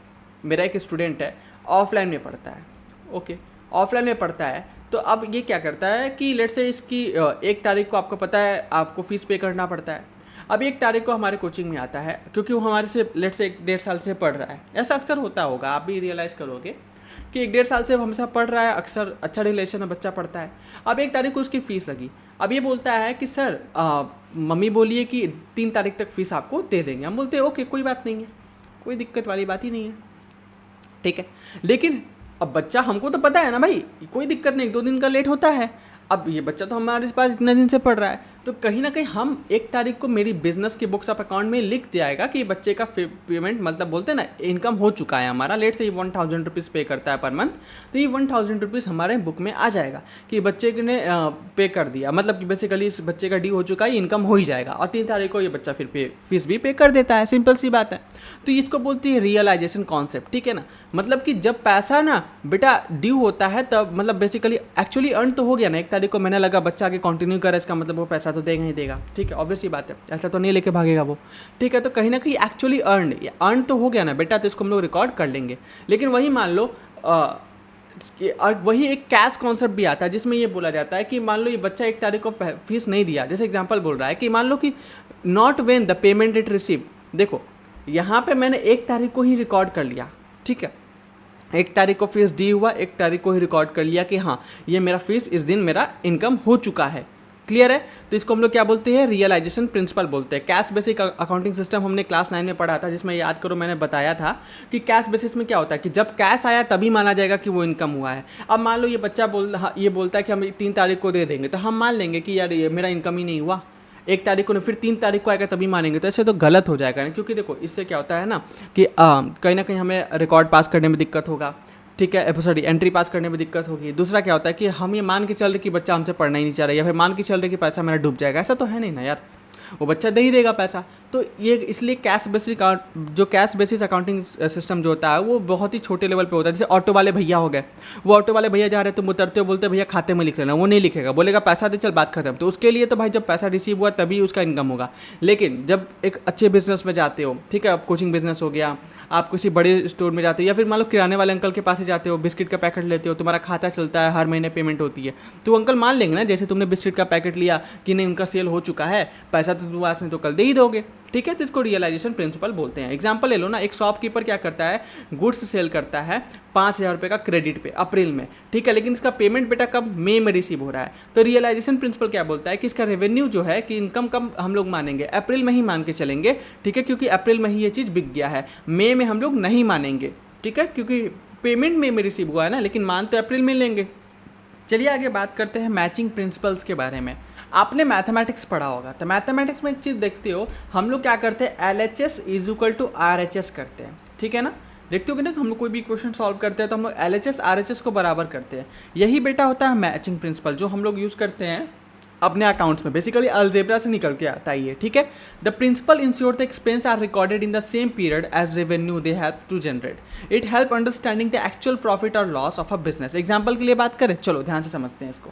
मेरा एक स्टूडेंट है, ऑफलाइन में पढ़ता है, ओके, ऑफलाइन में पढ़ता है। तो अब ये क्या करता है कि लेट से इसकी 1 तारीख को आपको पता है आपको फ़ीस पे करना पड़ता है। अब 1 तारीख को हमारे कोचिंग में आता है, क्योंकि वो हमारे से लेट से 1-1.5 साल से पढ़ रहा है। ऐसा अक्सर होता होगा, आप भी रियलाइज़ करोगे कि 1-1.5 साल से हमसे पढ़ रहा है, अक्सर अच्छा रिलेशन में बच्चा पढ़ता है। अब 1 तारीख को उसकी फ़ीस लगी, अब ये बोलता है कि सर मम्मी बोलिए कि 3 तारीख तक फ़ीस आपको दे देंगे। हम बोलते हैं ओके, कोई बात नहीं है, कोई दिक्कत वाली बात ही नहीं है, ठीक है। लेकिन अब बच्चा, हमको तो पता है ना भाई, कोई दिक्कत नहीं, 1-2 दिन का लेट होता है। अब ये बच्चा तो हमारे पास इतने दिन से पढ़ रहा है, तो कहीं ना कहीं हम 1 तारीख को मेरी बिजनेस की बुक्स ऑफ अकाउंट में लिख दिया जाएगा कि बच्चे का पेमेंट, मतलब बोलते हैं ना, इनकम हो चुका है हमारा। लेट से ये 1000 रुपीज़ पे करता है पर मंथ, तो ये 1000 रुपीज़ हमारे बुक में आ जाएगा कि बच्चे ने पे कर दिया, मतलब कि बेसिकली इस बच्चे का ड्यू हो चुका है, इनकम हो ही जाएगा। और 3 तारीख को ये बच्चा फिर फीस भी पे कर देता है, सिंपल सी बात है। तो इसको बोलती है रियलाइजेशन कॉन्सेप्ट, ठीक है ना। मतलब कि जब पैसा ना बेटा ड्यू होता है, तब मतलब बेसिकली एक्चुअली अर्न तो हो गया ना, 1 तारीख को मैंने लगा बच्चा आगे कंटिन्यू करे, इसका मतलब वो पैसा तो देगा ही देगा, ठीक है, ऑब्वियस ही बात है, ऐसा तो नहीं लेके भागेगा वो, ठीक है। तो कहीं ना कहीं एक्चुअली अर्न तो हो गया ना बेटा, तो इसको हम लोग रिकॉर्ड कर लेंगे। लेकिन वही मान लो और वही एक कैश कॉन्सेप्ट भी आता है, जिसमें ये बोला जाता है कि मान लो ये बच्चा 1 तारीख को फीस नहीं दिया, जैसे एग्जांपल बोल रहा है कि मान लो कि not when the payment it receive. देखो यहाँ पे मैंने 1 तारीख को ही रिकॉर्ड कर लिया, ठीक है, 1 तारीख को फीस डी हुआ, 1 तारीख को ही रिकॉर्ड कर लिया कि हाँ ये मेरा फीस इस दिन मेरा इनकम हो चुका है, क्लियर है। तो इसको हम लोग क्या बोलते हैं, रियलाइजेशन प्रिंसिपल बोलते हैं। कैश बेसिक अकाउंटिंग सिस्टम हमने क्लास 9 में पढ़ा था, जिसमें याद करो मैंने बताया था कि कैश बेसिस में क्या होता है कि जब कैश आया तभी माना जाएगा कि वो इनकम हुआ है। अब मान लो ये बच्चा ये बोलता है कि हम 3 तारीख को दे देंगे, तो हम मान लेंगे कि यार ये मेरा इनकम ही नहीं हुआ, 1 तारीख को, फिर 3 तारीख को आएगा तभी मानेंगे, तो ऐसे तो गलत हो जाएगा ना। क्योंकि देखो इससे क्या होता है ना कि कहीं ना कहीं हमें रिकॉर्ड पास करने में दिक्कत होगा, ठीक है, सॉरी एंट्री पास करने में दिक्कत होगी। दूसरा क्या होता है कि हम ये मान के चल रहे कि बच्चा हमसे पढ़ना ही नहीं चाह रहा, या फिर मान के चल रहे कि पैसा मेरा डूब जाएगा, ऐसा तो है नहीं ना यार। वो बच्चा दे ही देगा पैसा। तो ये इसलिए कैश बेसिस अकाउंटिंग सिस्टम जो होता है वो बहुत ही छोटे लेवल पे होता है। जैसे ऑटो वाले भैया हो गए, वो ऑटो वाले भैया जा रहे हैं, तुम उतरते हो बोलते भैया खाते में लिख लेना, वो नहीं लिखेगा, बोलेगा पैसा दे चल बात खत्म। तो उसके लिए तो भाई जब पैसा रिसीव हुआ तभी उसका इनकम होगा। लेकिन जब एक अच्छे बिजनेस में जाते हो, ठीक है, अब कोचिंग बिजनेस हो गया, आप किसी बड़े स्टोर में जाते हो या फिर मान लो किराने वाले अंकल के पास ही जाते हो, बिस्किट का पैकेट लेते हो, तुम्हारा खाता चलता है, हर महीने पेमेंट होती है, तो अंकल मान लेंगे ना जैसे तुमने बिस्किट का पैकेट लिया कि नहीं उनका सेल हो चुका है, पैसा तो तुम आज नहीं तो कल दे ही दोगे, ठीक है। तो इसको रियलाइजेशन प्रिंसिपल बोलते हैं। एग्जांपल ले लो ना, एक शॉपकीपर क्या करता है, गुड्स सेल करता है 5,000 रुपये का क्रेडिट पे अप्रैल में, ठीक है, लेकिन इसका पेमेंट बेटा कब, मई में रिसीव हो रहा है। तो रियलाइजेशन प्रिंसिपल क्या बोलता है कि इसका रेवेन्यू जो है कि इनकम कब हम लोग मानेंगे, अप्रैल में ही मान के चलेंगे, ठीक है, क्योंकि अप्रैल में ही ये चीज़ बिक गया है, मई में हम लोग नहीं मानेंगे, ठीक है, क्योंकि पेमेंट मई में रिसीव हुआ है ना, लेकिन मान तो अप्रैल में लेंगे। चलिए आगे बात करते हैं मैचिंग प्रिंसिपल्स के बारे में। आपने मैथमेटिक्स पढ़ा होगा, तो मैथमेटिक्स में एक चीज़ देखते हो, हम लोग क्या करते हैं, LHS is equal to RHS करते हैं, ठीक है ना। देखते हो कि ना हम लोग कोई भी क्वेश्चन सॉल्व करते हैं तो हम लोग LHS RHS को बराबर करते हैं। यही बेटा होता है मैचिंग प्रिंसिपल जो हम लोग यूज़ करते हैं अपने अकाउंट्स में। बेसिकली अलजेब्रा से निकल के आता है ये, ठीक है। The principle ensure the expense are recorded in the same period as revenue they help to generate. It help understanding the actual profit और loss of a business. Example के लिए बात करें, चलो ध्यान से समझते हैं इसको।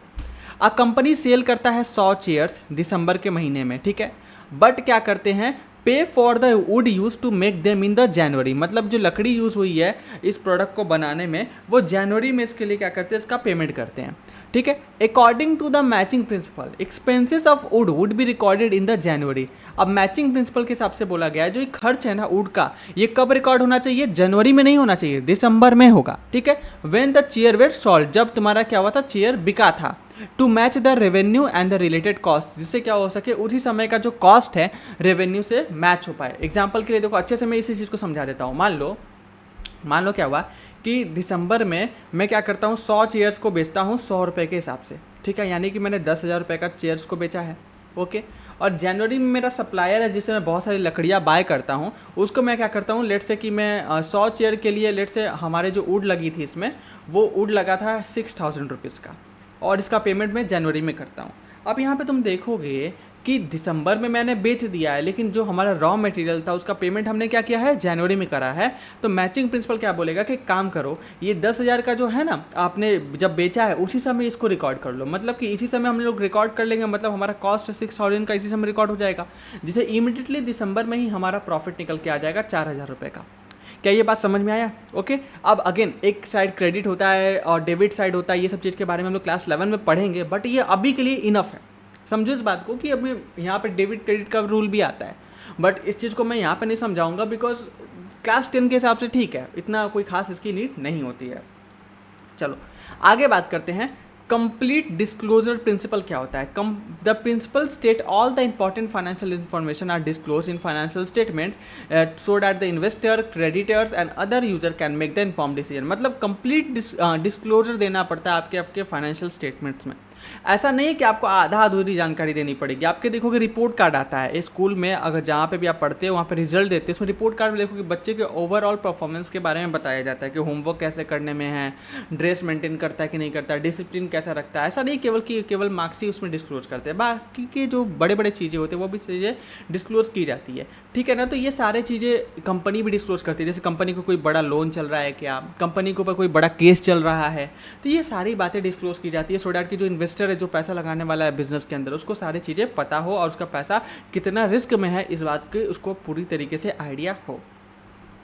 अ कंपनी सेल करता है 100 चेयर्स दिसंबर के महीने में, ठीक है, बट क्या करते हैं, pay for the wood use to make them in the January. मतलब जो लकड़ी यूज़ हुई है इस प्रोडक्ट को बनाने में, वो जनवरी में इसके लिए क्या करते हैं, इसका पेमेंट करते हैं, ठीक है। According to the matching principle expenses of wood would be recorded in the January. अब मैचिंग प्रिंसिपल के हिसाब से बोला गया है जो ये खर्च है ना वुड का, ये कब रिकॉर्ड होना चाहिए, जनवरी में नहीं होना चाहिए, दिसंबर में होगा, ठीक है। When the chair were sold, जब तुम्हारा क्या हुआ था, चेयर बिका था। To match the revenue and the related cost, जिससे क्या हो सके उसी समय का जो कॉस्ट है रेवेन्यू से मैच हो पाए। एग्जाम्पल के लिए देखो, अच्छे से मैं इसी चीज़ को समझा देता हूँ। मान लो क्या हुआ कि दिसंबर में मैं क्या करता हूँ, 100 चेयर्स को बेचता हूँ 100 रुपये के हिसाब से, ठीक है, यानी कि मैंने 10,000 रुपये का चेयर्स को बेचा है, ओके। और जनवरी में मेरा सप्लायर है जिससे मैं बहुत सारी लकड़ियाँ बाय करता हूँ, उसको मैं क्या करता हूँ, लेट से कि मैं 100 चेयर के लिए, लेट से हमारे जो वुड लगी थी इसमें, वो वुड लगा था 6,000 रुपीज़ का, और इसका पेमेंट मैं जनवरी में करता हूँ। अब यहाँ पे तुम देखोगे कि दिसंबर में मैंने बेच दिया है, लेकिन जो हमारा रॉ मटेरियल था उसका पेमेंट हमने क्या किया है, जनवरी में करा है। तो मैचिंग प्रिंसिपल क्या बोलेगा कि काम करो, ये 10,000 का जो है ना आपने जब बेचा है उसी समय इसको रिकॉर्ड कर लो। मतलब कि इसी समय हम लोग रिकॉर्ड कर लेंगे, मतलब हमारा कॉस्ट 6,000 का इसी समय रिकॉर्ड हो जाएगा, जिसे इमीडिएटली दिसंबर में ही हमारा प्रॉफिट निकल के आ जाएगा 4,000 रुपये का। क्या ये बात समझ में आया? ओके। अब अगेन एक साइड क्रेडिट होता है और डेबिट साइड होता है, ये सब चीज़ के बारे में हम लोग क्लास 11 में पढ़ेंगे, बट ये अभी के लिए इनफ है। समझो इस बात को कि अभी यहाँ पे डेबिट क्रेडिट का रूल भी आता है, बट इस चीज़ को मैं यहाँ पे नहीं समझाऊंगा बिकॉज क्लास 10 के हिसाब से ठीक है, इतना कोई खास इसकी नीड नहीं होती है। चलो आगे बात करते हैं। कंप्लीट डिस्क्लोजर प्रिंसिपल क्या होता है? The principle state all the important financial information are disclose in financial statement so that the investor, creditors and other user can make the inform decision. मतलब कंप्लीट डिस्क्लोजर देना पड़ता है आपके फाइनेंशियल स्टेटमेंट्स में। ऐसा नहीं है कि आपको आधा अधूरी जानकारी देनी पड़ेगी। आपके देखोगे रिपोर्ट कार्ड आता है स्कूल में, अगर जहाँ पे भी आप पढ़ते हो वहाँ पे रिजल्ट देते हैं, उसमें रिपोर्ट कार्ड में देखो कि बच्चे के ओवरऑल परफॉर्मेंस के बारे में बताया जाता है कि होमवर्क कैसे करने में है, ड्रेस मेंटेन करता है कि नहीं करता है, डिसिप्लिन कैसा रखता है। ऐसा नहीं केवल मार्क्स ही उसमें डिस्क्लोज करते हैं, बाकी के जो बड़े बड़े चीज़ें होती है वो भी चीज़ें डिस्क्लोज की जाती है, ठीक है ना। तो ये सारे चीज़ें कंपनी भी डिस्क्लोज करती है, जैसे कंपनी को कोई बड़ा लोन चल रहा है क्या, कंपनी के ऊपर कोई बड़ा केस चल रहा है, तो ये सारी बातें डिस्क्लोज की जाती है सो डैट कि जो इन्वेस्टर है, जो पैसा लगाने वाला है बिजनेस के अंदर, उसको सारी चीज़ें पता हो और उसका पैसा कितना रिस्क में है इस बात की उसको पूरी तरीके से आइडिया हो,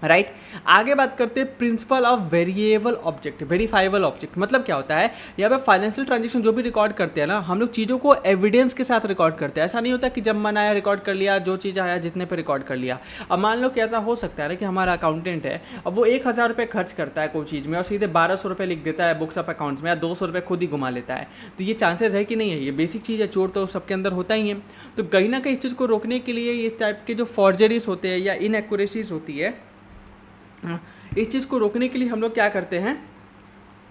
राइट। आगे बात करते हैं principle of variable object, verifiable object. मतलब क्या होता है, यहाँ पे फाइनेंशियल ट्रांजेक्शन जो भी रिकॉर्ड करते हैं ना, हम लोग चीज़ों को एविडेंस के साथ रिकॉर्ड करते हैं। ऐसा नहीं होता कि जब मन आया रिकॉर्ड कर लिया, जो चीज़ आया जितने पे रिकॉर्ड कर लिया। अब मान लो कि ऐसा हो सकता है ना कि हमारा अकाउंटेंट है, अब वो 1,000 रुपये खर्च करता है कोई चीज़ में और सीधे 1,200 रुपये लिख देता है बुक्स ऑफ अकाउंट्स में, या 200 रुपये खुद ही घुमा लेता है। तो ये चांसेस है कि नहीं है, ये बेसिक चीज़ है, चोर तो सबके अंदर होता ही है। तो कहीं ना कहीं इस चीज़ को रोकने के लिए इस टाइप के जो फॉर्जरीज होते हैं या इनएक्यूरेसीज होती है, इस चीज़ को रोकने के लिए हम लोग क्या करते हैं,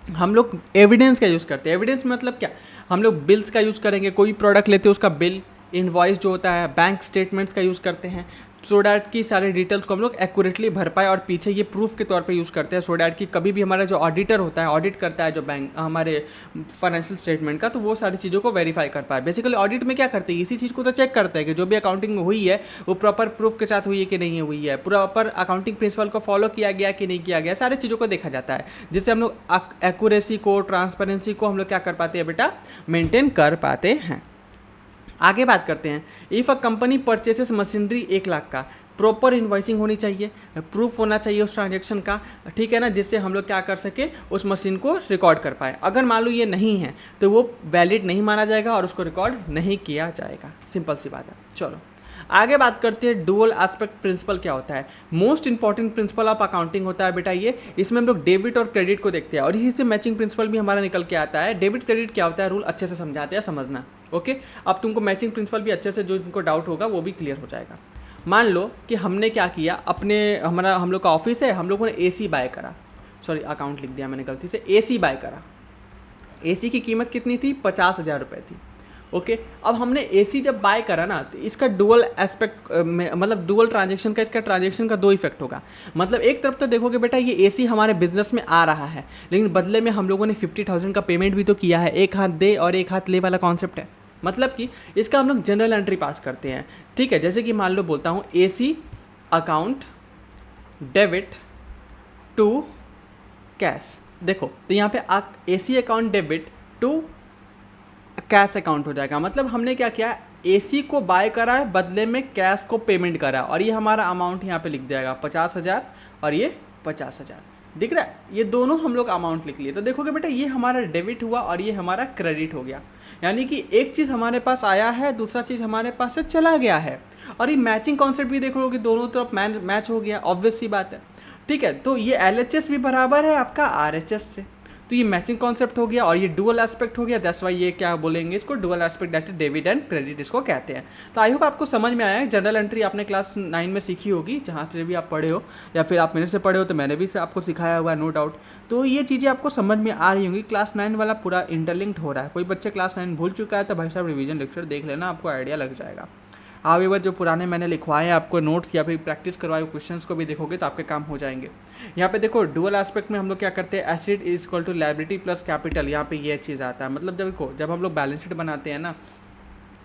हम लोग एविडेंस का यूज़ करते हैं। एविडेंस मतलब क्या, हम लोग बिल्स का यूज़ करेंगे, कोई प्रोडक्ट लेते हैं उसका बिल, इनवॉइस जो होता है, बैंक स्टेटमेंट्स का यूज़ करते हैं, सो डैट की सारे डिटेल्स को हम लोग एक्यूरेटली भर पाए, और पीछे ये प्रूफ के तौर पे यूज़ करते हैं सो डैट कि कभी भी हमारा जो ऑडिटर होता है, ऑडिट करता है जो बैंक हमारे फाइनेंशियल स्टेटमेंट का, तो वो सारी चीज़ों को वेरीफाई कर पाए। बेसिकली ऑडिट में क्या करते हैं, इसी चीज़ को तो चेक करते हैं कि जो भी अकाउंटिंग हुई है वो प्रॉपर प्रूफ के साथ हुई है कि नहीं हुई है, प्रॉपर अकाउंटिंग प्रिंसिपल को फॉलो किया गया कि नहीं किया गया, सारी चीज़ों को देखा जाता है, जिससे हम लोग एक्यूरेसी को, ट्रांसपेरेंसी को हम लोग क्या कर पाते हैं बेटा, मेंटेन कर पाते हैं। आगे बात करते हैं, if a company purchases machinery 1 lakh का, प्रॉपर इन्वॉइसिंग होनी चाहिए, प्रूफ होना चाहिए उस ट्रांजेक्शन का, ठीक है ना, जिससे हम लोग क्या कर सके, उस मशीन को रिकॉर्ड कर पाए। अगर मान लो ये नहीं है तो वो वैलिड नहीं माना जाएगा और उसको रिकॉर्ड नहीं किया जाएगा। सिंपल सी बात है। चलो आगे बात करते हैं, डुअल एस्पेक्ट प्रिंसिपल क्या होता है। Most important principle of accounting होता है बेटा ये। इसमें हम लोग डेबिट और क्रेडिट को देखते हैं और इसी से मैचिंग प्रिंसिपल भी हमारा निकल के आता है। डेबिट क्रेडिट क्या होता है, रूल अच्छे से समझाते हैं, समझना। ओके, अब तुमको मैचिंग प्रिंसिपल भी अच्छे से, जो तुमको डाउट होगा वो भी क्लियर हो जाएगा। मान लो कि हमने क्या किया, हम लोग का ऑफिस है, हम लोगों ने AC बाय करा, सॉरी अकाउंट लिख दिया मैंने गलती से, AC बाय करा। AC की कीमत कितनी थी, 50,000 रुपये थी। ओके, अब हमने AC जब बाय करा ना, तो इसका डुअल एस्पेक्ट में, मतलब डुअल ट्रांजेक्शन का, इसका ट्रांजेक्शन का 2 इफेक्ट होगा। मतलब एक तरफ तो देखोगे बेटा ये AC हमारे बिजनेस में आ रहा है, लेकिन बदले में हम लोगों ने 50,000 का पेमेंट भी तो किया है। एक हाथ दे और एक हाथ ले वाला कॉन्सेप्ट है। मतलब कि इसका हम लोग जनरल एंट्री पास करते हैं, ठीक है। जैसे कि मान लो बोलता हूँ AC account debit to cash, देखो तो यहाँ पे AC account debit to cash account हो जाएगा। मतलब हमने क्या किया, AC को बाय करा है, बदले में कैश को पेमेंट करा, और ये हमारा अमाउंट यहाँ पे लिख जाएगा 50,000 और ये 50,000 दिख रहा है। ये दोनों हम लोग अमाउंट लिख लिए, तो देखोगे बेटा ये हमारा डेबिट हुआ और ये हमारा क्रेडिट हो गया। यानी कि एक चीज़ हमारे पास आया है, दूसरा चीज़ हमारे पास से चला गया है। और ये मैचिंग कॉन्सेप्ट भी देखोगे कि दोनों तरफ मैच हो गया, ऑब्वियस सी बात है, ठीक है। तो ये LHS भी बराबर है आपका RHS से, तो ये मैचिंग कॉन्सेप्ट हो गया और ये डुअल एस्पेक्ट हो गया। दैट्स वाई ये क्या बोलेंगे इसको, dual aspect, that is debit and credit इसको कहते हैं। तो आई होप आपको समझ में आया है। जनरल एंट्री आपने क्लास 9 में सीखी होगी, जहाँ से भी आप पढ़े हो, या फिर आप मेरे से पढ़े हो तो मैंने भी से आपको सिखाया हुआ है, नो डाउट। तो ये चीज़ें आपको समझ में आ रही होंगी। क्लास 9 वाला पूरा इंटरलिंक्ड हो रहा है। कोई बच्चे क्लास 9 भूल चुका है तो भाई साहब रिवीजन लेक्चर देख लेना, आपको आइडिया लग जाएगा। हाउएवर जो पुराने मैंने लिखवाए हैं आपको नोट्स या फिर प्रैक्टिस करवाए क्वेश्चंस को भी देखोगे तो आपके काम हो जाएंगे। यहाँ पे देखो डुअल एस्पेक्ट में हम लोग क्या करते हैं, asset is equal to liability plus capital. यहाँ पे ये चीज़ आता है। मतलब जब हम लोग बैलेंस शीट बनाते हैं ना,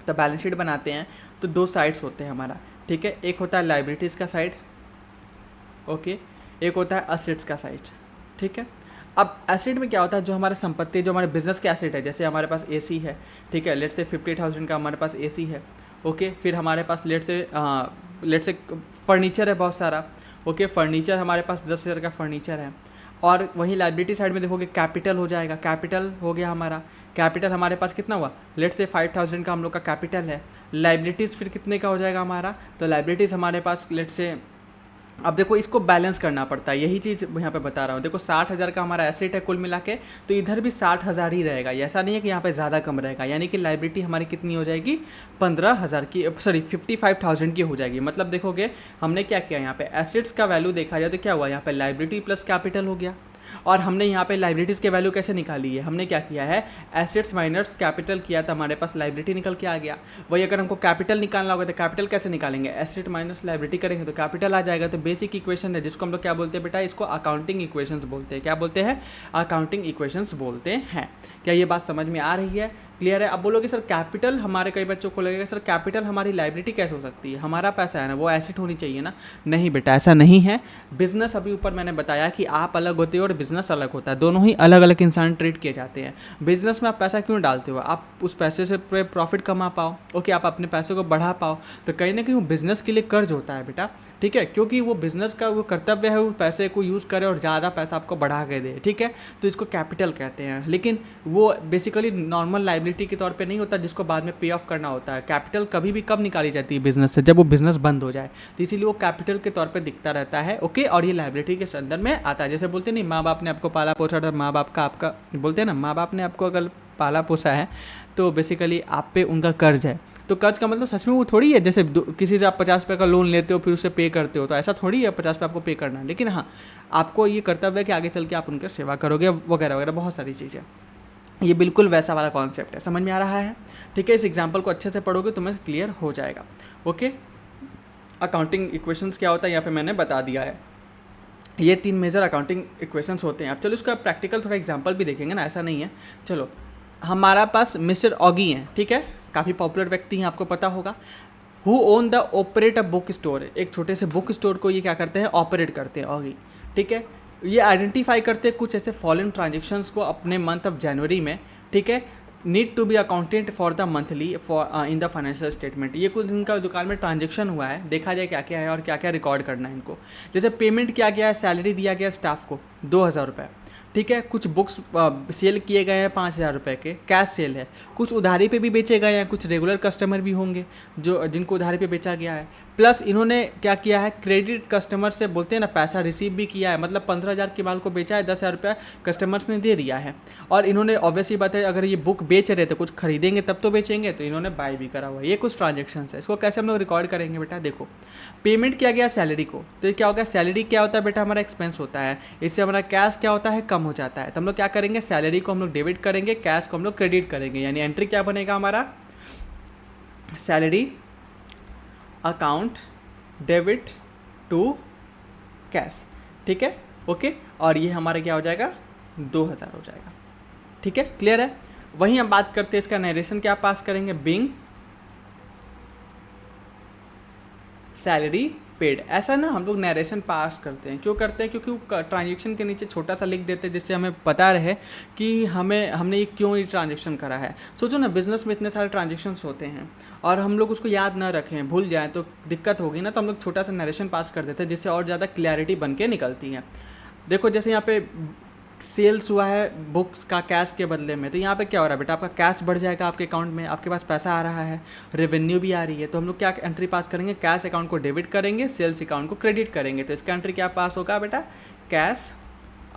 तो बैलेंस शीट बनाते हैं तो 2 साइड्स होते हैं हमारा, ठीक है। एक होता है लायबिलिटीज़ का साइड, ओके, एक होता है असेट्स का साइड, ठीक है। अब एसेट में क्या होता है, जो हमारे संपत्ति, जो हमारे बिजनेस के एसेट है, जैसे हमारे पास AC है, ठीक है, लेट से 50,000 का हमारे पास AC है, ओके। फिर हमारे पास लेट से फर्नीचर है बहुत सारा, ओके, फर्नीचर हमारे पास 10,000 का फर्नीचर है। और वहीं लायबिलिटी साइड में देखोगे कैपिटल हो जाएगा, कैपिटल हो गया हमारा। कैपिटल हमारे पास कितना हुआ, लेट से 5,000 का हम लोग का कैपिटल है। लायबिलिटीज़ फिर कितने का हो जाएगा हमारा, तो लायबिलिटीज़ हमारे पास लेट से, अब देखो इसको बैलेंस करना पड़ता है, यही चीज़ यहाँ पे बता रहा हूँ। देखो 60,000 का हमारा एसेट है कुल मिला के, तो इधर भी 60,000 ही रहेगा, ऐसा नहीं है कि यहाँ पे ज़्यादा कम रहेगा। यानी कि लायबिलिटी हमारी कितनी हो जाएगी, 15,000 की, सॉरी 55,000 की हो जाएगी। मतलब देखोगे हमने क्या किया, यहाँ पे एसेट्स का वैल्यू देखा जाए तो क्या हुआ, यहाँ पे लायबिलिटी प्लस कैपिटल हो गया। और हमने यहाँ पे लायबिलिटीज़ के वैल्यू कैसे निकाली है, हमने क्या किया है, एसेट्स माइनस कैपिटल किया था, हमारे पास लायबिलिटी निकल के आ गया। वही अगर हमको कैपिटल निकालना होगा तो कैपिटल कैसे निकालेंगे, एसेट माइनस लायबिलिटी करेंगे तो कैपिटल आ जाएगा। तो बेसिक इक्वेशन है जिसको हम लोग क्या बोलते हैं बेटा, इसको अकाउंटिंग इक्वेशंस बोलते हैं। क्या बोलते हैं, अकाउंटिंग इक्वेशंस बोलते हैं। क्या ये बात समझ में आ रही है, क्लियर है। अब बोलोगे सर कैपिटल, हमारे कई बच्चों को लगेगा सर कैपिटल हमारी लायबिलिटी कैसे हो सकती है, हमारा पैसा है ना, वो एसेट होनी चाहिए ना। नहीं बेटा ऐसा नहीं है। बिजनेस, अभी ऊपर मैंने बताया कि आप अलग होते हो और बिजनेस अलग होता है, दोनों ही अलग अलग इंसान ट्रीट किए जाते हैं। बिजनेस में आप पैसा क्यों डालते हो, आप उस पैसे से प्रॉफिट कमा पाओ, ओके, आप अपने पैसे को बढ़ा पाओ। तो कहीं ना कहीं वो बिजनेस के लिए कर्ज होता है बेटा, ठीक है, क्योंकि वो बिजनेस का वो कर्तव्य है वो पैसे को यूज़ करे और ज़्यादा पैसा आपको बढ़ा के दे, ठीक है। तो इसको कैपिटल कहते हैं, लेकिन वो बेसिकली नॉर्मल लायबिलिटी के तौर पे नहीं होता जिसको बाद में पे ऑफ करना होता है। कैपिटल कभी भी कब निकाली जाती है बिजनेस से, जब वो बिजनेस बंद हो जाए, तो इसीलिए वो कैपिटल के तौर पे दिखता रहता है, ओके। और ये लायबिलिटी के अंदर में आता है। जैसे बोलते नहीं, माँ बाप ने आपको पाला पोसा था, माँ बाप का आपका, बोलते हैं ना, माँ बाप ने आपको अगर पाला पोसा है तो बेसिकली आप पे उनका कर्ज है। तो कर्ज का मतलब सच में वो थोड़ी है जैसे किसी से आप 50 रुपये का लोन लेते हो फिर उसे पे करते हो, तो ऐसा थोड़ी है 50 रुपये आपको पे करना है। लेकिन हाँ, आपको ये कर्तव्य है कि आगे चल के आप उनकी सेवा करोगे वगैरह वगैरह, बहुत सारी चीज़ें। ये बिल्कुल वैसा वाला कॉन्सेप्ट है, समझ में आ रहा है, ठीक है। इस एग्जाम्पल को अच्छे से पढ़ोगे तो तुम्हें क्लियर हो जाएगा, ओके। अकाउंटिंग इक्वेशंस क्या होता है यहाँ पे मैंने बता दिया है। ये 3 मेजर अकाउंटिंग इक्वेशंस होते हैं। अब चलो इसका प्रैक्टिकल थोड़ा एग्जांपल भी देखेंगे ना, ऐसा नहीं है। चलो, हमारा पास मिस्टर ऑगी हैं, ठीक है, काफ़ी पॉपुलर व्यक्ति हैं, आपको पता होगा। Who own the operate a book store, एक छोटे से बुक स्टोर को ये क्या करते हैं, ऑपरेट करते हैं ऑगी, ठीक है। ये आइडेंटिफाई करते हैं कुछ ऐसे फॉलोइंग ट्रांजेक्शन्स को अपने मंथ ऑफ जनवरी में, ठीक है, need to be accountant for the monthly for in the financial statement. ये कुछ इनका दुकान में ट्रांजेक्शन हुआ है, देखा जाए क्या क्या है और क्या क्या रिकॉर्ड करना है इनको। जैसे पेमेंट किया गया है, सैलरी दिया गया स्टाफ को 2,000 रुपये, ठीक है, कुछ बुक्स सेल किए गए हैं 5,000 रुपये के, कैश सेल है, कुछ उधारी पे भी बेचे गए हैं, कुछ रेगुलर कस्टमर भी होंगे जो जिनको उधारी पे बेचा गया है, प्लस इन्होंने क्या किया है, क्रेडिट कस्टमर से बोलते हैं ना, पैसा रिसीव भी किया है, मतलब 15,000 के माल को बेचा है, 10,000 रुपया कस्टमर्स ने दे दिया है। और इन्होंने ऑब्वियसली बात है, अगर ये बुक बेच रहे थे कुछ खरीदेंगे तब तो बेचेंगे, तो इन्होंने बाय भी करा हुआ है। ये कुछ ट्रांजेक्शन है, इसको कैसे हम लोग रिकॉर्ड करेंगे बेटा, देखो पेमेंट किया गया सैलरी को, तो ये क्या होगा, सैलरी क्या होता है बेटा, हमारा एक्सपेंस होता है, इससे हमारा कैश क्या होता है, कम हो जाता है। तो हम लोग क्या करेंगे, सैलरी को हम लोग डेबिट करेंगे, कैश को हम लोग क्रेडिट करेंगे, यानी एंट्री क्या बनेगा हमारा, salary account debit to cash, ठीक है, ओके। और ये हमारा क्या हो जाएगा, 2,000 हो जाएगा, ठीक है, क्लियर है। वहीं हम बात करते हैं इसका नरेशन क्या पास करेंगे, बिंग सैलरी पेड। ऐसा ना हम लोग नरेशन पास करते हैं, क्यों करते हैं, क्योंकि ट्रांजेक्शन के नीचे छोटा सा लिख देते हैं जिससे हमें पता रहे कि हमने ये क्यों ये ट्रांजेक्शन करा है। सोचो ना, बिजनेस में इतने सारे ट्रांजेक्शन्स होते हैं और हम लोग उसको याद ना रखें, भूल जाएं तो दिक्कत होगी ना, तो हम लोग छोटा सा नरेशन पास कर देते हैं जिससे और ज़्यादा क्लैरिटी बन के निकलती है। देखो जैसे यहाँ पे सेल्स हुआ है बुक्स का कैश के बदले में, तो यहाँ पे क्या हो रहा है बेटा, आपका कैश बढ़ जाएगा आपके अकाउंट में, आपके पास पैसा आ रहा है, रेवेन्यू भी आ रही है। तो हम लोग क्या एंट्री पास करेंगे, कैश अकाउंट को डेबिट करेंगे, सेल्स अकाउंट को क्रेडिट करेंगे। तो इसका एंट्री क्या पास होगा बेटा, cash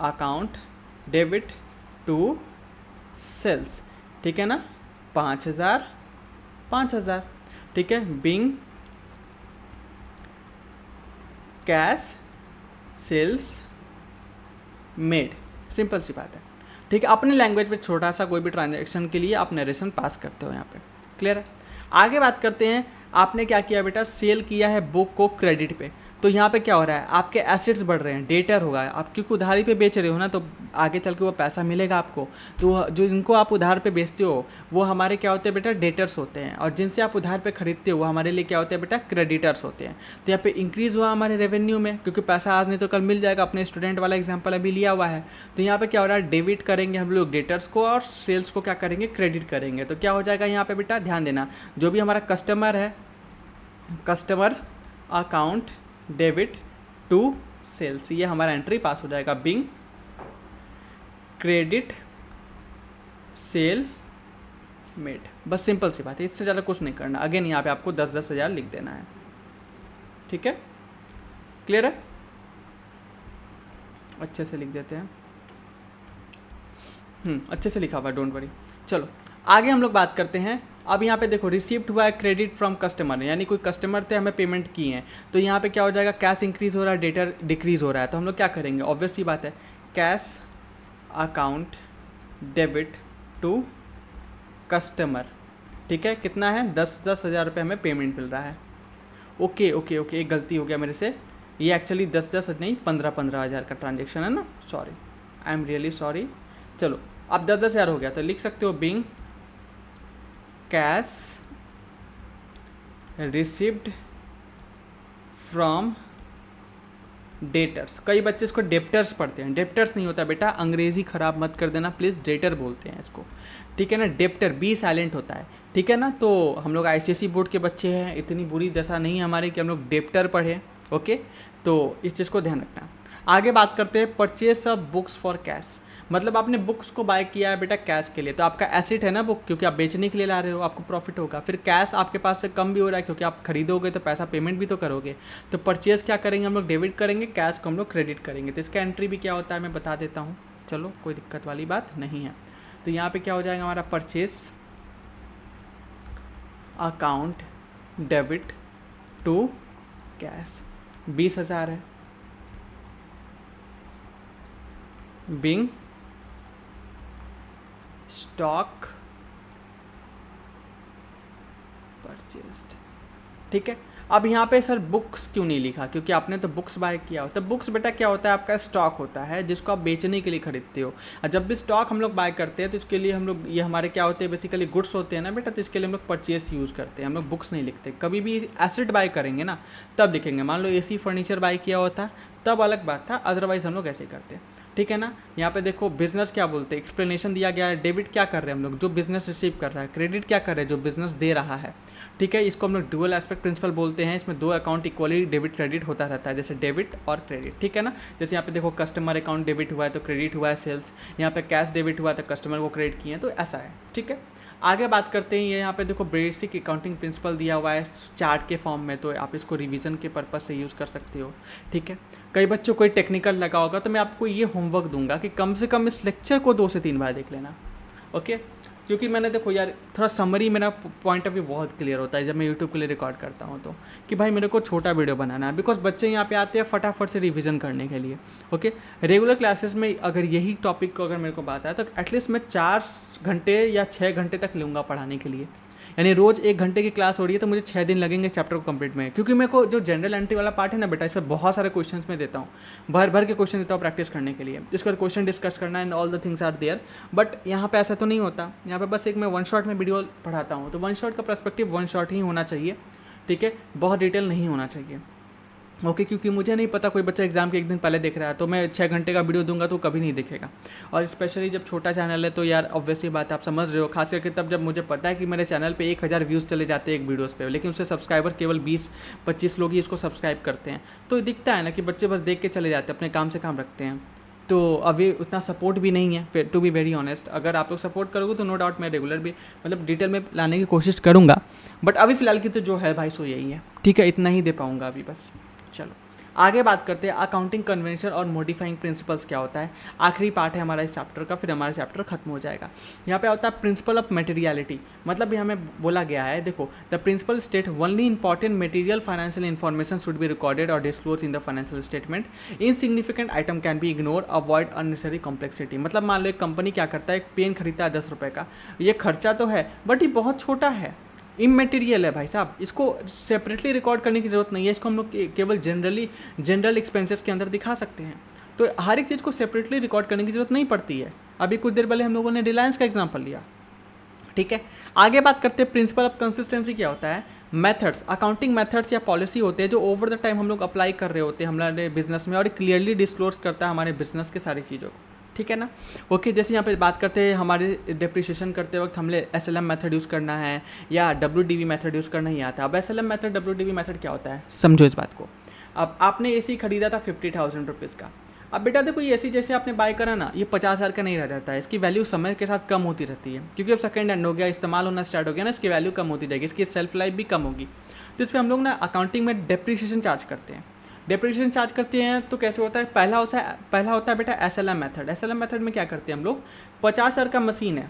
account debit to sales, ठीक है ना, 5,000 5,000, ठीक है, being cash sales made, simple सी बात है, ठीक है। अपने लैंग्वेज में छोटा सा कोई भी ट्रांजैक्शन के लिए आप नरेशन पास करते हो यहाँ पे, क्लियर है। आगे बात करते हैं, आपने क्या किया बेटा, सेल किया है बुक को क्रेडिट पे, तो यहाँ पे क्या हो रहा है, आपके एसेट्स बढ़ रहे हैं, डेटर होगा, आप क्योंकि उधारी पे बेच रहे हो ना, तो आगे चल के वो पैसा मिलेगा आपको। तो जो जिनको आप उधार पे बेचते हो वो हमारे क्या होते हैं बेटा, डेटर्स होते हैं, और जिनसे आप उधार पे खरीदते हो वो हमारे लिए क्या होते हैं बेटा, क्रेडिटर्स होते हैं। तो यहाँ पे इंक्रीज़ हुआ हमारे रेवेन्यू में, क्योंकि पैसा आज नहीं तो कल मिल जाएगा, अपने स्टूडेंट वाला एग्जाम्पल अभी लिया हुआ है। तो यहाँ पे क्या हो रहा है, डेबिट करेंगे हम लोग डेटर्स को और सेल्स को क्या करेंगे, क्रेडिट करेंगे। तो क्या हो जाएगा यहाँ पे बेटा, ध्यान देना, जो भी हमारा कस्टमर है, customer account debit to sales, ये हमारा एंट्री पास हो जाएगा, बिंग क्रेडिट सेल मेड। बस सिंपल सी बात है, इससे ज़्यादा कुछ नहीं करना। अगेन यहाँ पे आपको 10-10 हज़ार लिख देना है, ठीक है, क्लियर है, अच्छे से लिख देते हैं, अच्छे से लिखा हुआ, डोंट वरी। चलो आगे हम लोग बात करते हैं। अब यहाँ पे देखो, रिसीव्ड हुआ है क्रेडिट फ्रॉम कस्टमर, यानी कोई कस्टमर थे, हमें पेमेंट की है, तो यहाँ पे क्या हो जाएगा, कैश इंक्रीज़ हो रहा है, डेटर डिक्रीज़ हो रहा है। तो हम लोग क्या करेंगे, ऑब्वियस सी बात है, cash account debit to customer, ठीक है, कितना है, 10-10 हज़ार रुपये हमें पेमेंट मिल रहा है। ओके ओके ओके, एक गलती हो गया मेरे से, ये एक्चुअली 10-10 नहीं 15-15 हज़ार का ट्रांजेक्शन है ना, sorry, I am really sorry. चलो अब 10-10 हज़ार हो गया, तो लिख सकते हो, being cash received from debtors. कई बच्चे इसको डेप्टर्स पढ़ते हैं, डेप्टर्स नहीं होता बेटा, अंग्रेजी खराब मत कर देना प्लीज़, डेटर बोलते हैं इसको, ठीक है ना, डेप्टर बी साइलेंट होता है, ठीक है ना। तो हम लोग ICSE बोर्ड के बच्चे हैं, इतनी बुरी दशा नहीं है हमारी कि हम लोग डेप्टर पढ़ें, ओके, तो इस चीज़ को ध्यान रखना। आगे बात करते हैं, purchase of books for cash, मतलब आपने बुक्स को बाय किया है बेटा कैश के लिए, तो आपका एसेट है ना बुक, क्योंकि आप बेचने के लिए ला रहे हो, आपको प्रॉफिट होगा। फिर कैश आपके पास से कम भी हो रहा है, क्योंकि आप खरीदोगे तो पैसा पेमेंट भी तो करोगे। तो परचेज क्या करेंगे हम लोग, डेबिट करेंगे, कैश को हम लोग क्रेडिट करेंगे। तो इसका एंट्री भी क्या होता है मैं बता देता हूँ, चलो कोई दिक्कत वाली बात नहीं है। तो यहाँ पे क्या हो जाएगा हमारा, purchase account debit to cash, 20,000 है, बिंग स्टॉक परचेस्ड, ठीक है। अब यहाँ पे सर बुक्स क्यों नहीं लिखा, क्योंकि आपने तो बुक्स बाय किया होता है। बुक्स बेटा क्या होता है, आपका स्टॉक होता है जिसको आप बेचने के लिए खरीदते हो। और जब भी स्टॉक हम लोग बाय करते हैं तो इसके लिए हम लोग, ये हमारे क्या होते हैं बेसिकली गुड्स होते हैं ना बेटा, तो इसके लिए हम लोग परचेस यूज़ करते हैं, हम लोग बुक्स नहीं लिखते। कभी भी एसेट बाय करेंगे ना तब लिखेंगे। मान लो एसी फर्नीचर बाय किया होता तब अलग बात था, अदरवाइज हम लोग ऐसे ही करते हैं, ठीक है ना। यहाँ पे देखो बिजनेस क्या बोलते हैं, एक्सप्लेनेशन दिया गया है। डेबिट क्या कर रहे हैं हम लोग, जो बिजनेस रिसीव कर रहा है। क्रेडिट क्या कर रहे हैं, जो बिजनेस दे रहा है, ठीक है। इसको हम लोग डुअल एस्पेक्ट प्रिंसिपल बोलते हैं। इसमें दो अकाउंट इक्वली डेबिट क्रेडिट होता रहता है, जैसे डेबिट और क्रेडिट, ठीक है ना। जैसे यहाँ पे देखो कस्टमर अकाउंट डेबिट हुआ है तो क्रेडिट हुआ है सेल्स, यहाँ पे कैश डेबिट हुआ है तो कस्टमर को क्रेडिट किए हैं, तो ऐसा है, ठीक है। आगे बात करते हैं, ये यहाँ पे देखो बेसिक अकाउंटिंग प्रिंसिपल दिया हुआ है चार्ट के फॉर्म में, तो आप इसको रिवीजन के पर्पज़ से यूज़ कर सकते हो, ठीक है। कई बच्चों को टेक्निकल लगा होगा तो मैं आपको ये होमवर्क दूंगा कि कम से कम इस लेक्चर को 2 से 3 बार देख लेना, ओके। क्योंकि मैंने देखो यार थोड़ा समरी, मेरा पॉइंट ऑफ व्यू बहुत क्लियर होता है जब मैं यूट्यूब के लिए रिकॉर्ड करता हूँ, तो कि भाई मेरे को छोटा वीडियो बनाना है, बिकॉज बच्चे यहाँ पे आते हैं फटाफट से रिवीजन करने के लिए, ओके। रेगुलर क्लासेस में अगर यही टॉपिक को अगर मेरे को बात है तो एटलीस्ट मैं 4 घंटे या 6 घंटे तक लूँगा पढ़ाने के लिए। यानी रोज़ 1 घंटे की क्लास हो रही है तो मुझे 6 दिन लगेंगे इस चैप्टर को कंप्लीट में, क्योंकि मेरे को जो जनरल एंट्री वाला पार्ट है ना बेटा, इस पर बहुत सारे क्वेश्चंस मैं देता हूँ, भर भर के क्वेश्चन देता हूँ प्रैक्टिस करने के लिए। इसके बाद क्वेश्चन डिस्कस करना and all the things are there. But यहाँ पे ऐसा तो नहीं होता, यहाँ पे बस एक मैं 1 शॉट में वीडियो पढ़ाता हूँ, तो 1 शॉट का पर्सपेक्टिव 1 शॉट ही होना चाहिए, ठीक है, बहुत डिटेल नहीं होना चाहिए, ओके। क्योंकि मुझे नहीं पता कोई बच्चा एग्जाम के 1 दिन पहले देख रहा है तो मैं 6 घंटे का वीडियो दूंगा तो कभी नहीं दिखेगा। और स्पेशली जब छोटा चैनल है तो यार ऑब्वियसली बात है, आप समझ रहे हो, खास करके तब जब मुझे पता है कि मेरे चैनल पे 1000 व्यूज़ चले जाते हैं एक वीडियोस पे, लेकिन उससे सब्सक्राइबर केवल 20-25 लोग ही इसको सब्सक्राइब करते हैं। तो दिखता है ना कि बच्चे बस देख के चले जाते हैं, अपने काम से काम रखते हैं। तो अभी उतना सपोर्ट भी नहीं है, फिर टू बी वेरी ऑनेस्ट। अगर आप लोग सपोर्ट करोगे तो नो डाउट मैं रेगुलर भी मतलब डिटेल में लाने की कोशिश करूँगा, बट अभी फ़िलहाल की तो जो है भाई सो यही है, ठीक है, इतना ही दे पाऊँगा अभी बस। चलो आगे बात करते हैं अकाउंटिंग कन्वेंशन और मॉडिफाइंग प्रिंसिपल्स क्या होता है। आखिरी पार्ट है हमारा इस चैप्टर का, फिर हमारा चैप्टर खत्म हो जाएगा। यहाँ पे होता है प्रिंसिपल ऑफ मटेरियलिटी, मतलब यहाँ हमें बोला गया है, देखो the principle state only important material financial information should be recorded और disclose in the financial statement. Insignificant item can be ignore, avoid unnecessary complexity. मतलब मान लो एक कंपनी क्या करता है, एक पेन खरीदता है 10 रुपये का, ये खर्चा तो है बट ये बहुत छोटा है, इमटेरियल है भाई साहब, इसको सेपरेटली रिकॉर्ड करने की ज़रूरत नहीं है, इसको हम लोग केवल जनरल एक्सपेंसेस के अंदर दिखा सकते हैं। तो हर एक चीज़ को सेपरेटली रिकॉर्ड करने की ज़रूरत नहीं पड़ती है। अभी कुछ देर पहले हम लोगों ने रिलायंस का एग्जांपल लिया, ठीक है। आगे बात करते हैं प्रिंसिपल ऑफ कंसिस्टेंसी क्या होता है। मेथड्स, अकाउंटिंग मेथड्स या पॉलिसी होते हैं जो ओवर द टाइम हम लोग अप्लाई कर रहे होते हैं हमारे बिजनेस में, और क्लियरली डिस्क्लोज करता है हमारे बिजनेस के सारी चीज़ों को, ठीक है ना, ओके। जैसे यहाँ पे बात करते हैं हमारे डिप्रिसिएशन करते वक्त हमें SLM मेथड यूज़ करना है या WDV मेथड यूज़ करना ही आता है। अब SLM मेथड WDV मेथड क्या होता है, समझो इस बात को। अब आपने AC खरीदा था 50,000 रुपीज़ का। अब बेटा देखो ये AC जैसे आपने बाय करा ना, ये 50,000 का नहीं रह जाता है, इसकी वैल्यू समय के साथ कम होती रहती है, क्योंकि अब सेकंड हैंड हो गया, इस्तेमाल होना स्टार्ट हो गया ना, इसकी वैल्यू कम होती जाएगी, इसकी सेल्फ लाइफ भी कम होगी। तो इस पर हम लोग ना अकाउंटिंग में डेप्रिसिएशन चार्ज करते हैं। डेप्रिसिएशन चार्ज करते हैं तो कैसे होता है, पहला होता है बेटा SLM मेथड। SLM मेथड में क्या करते हैं हम लोग, 50,000 का मशीन है,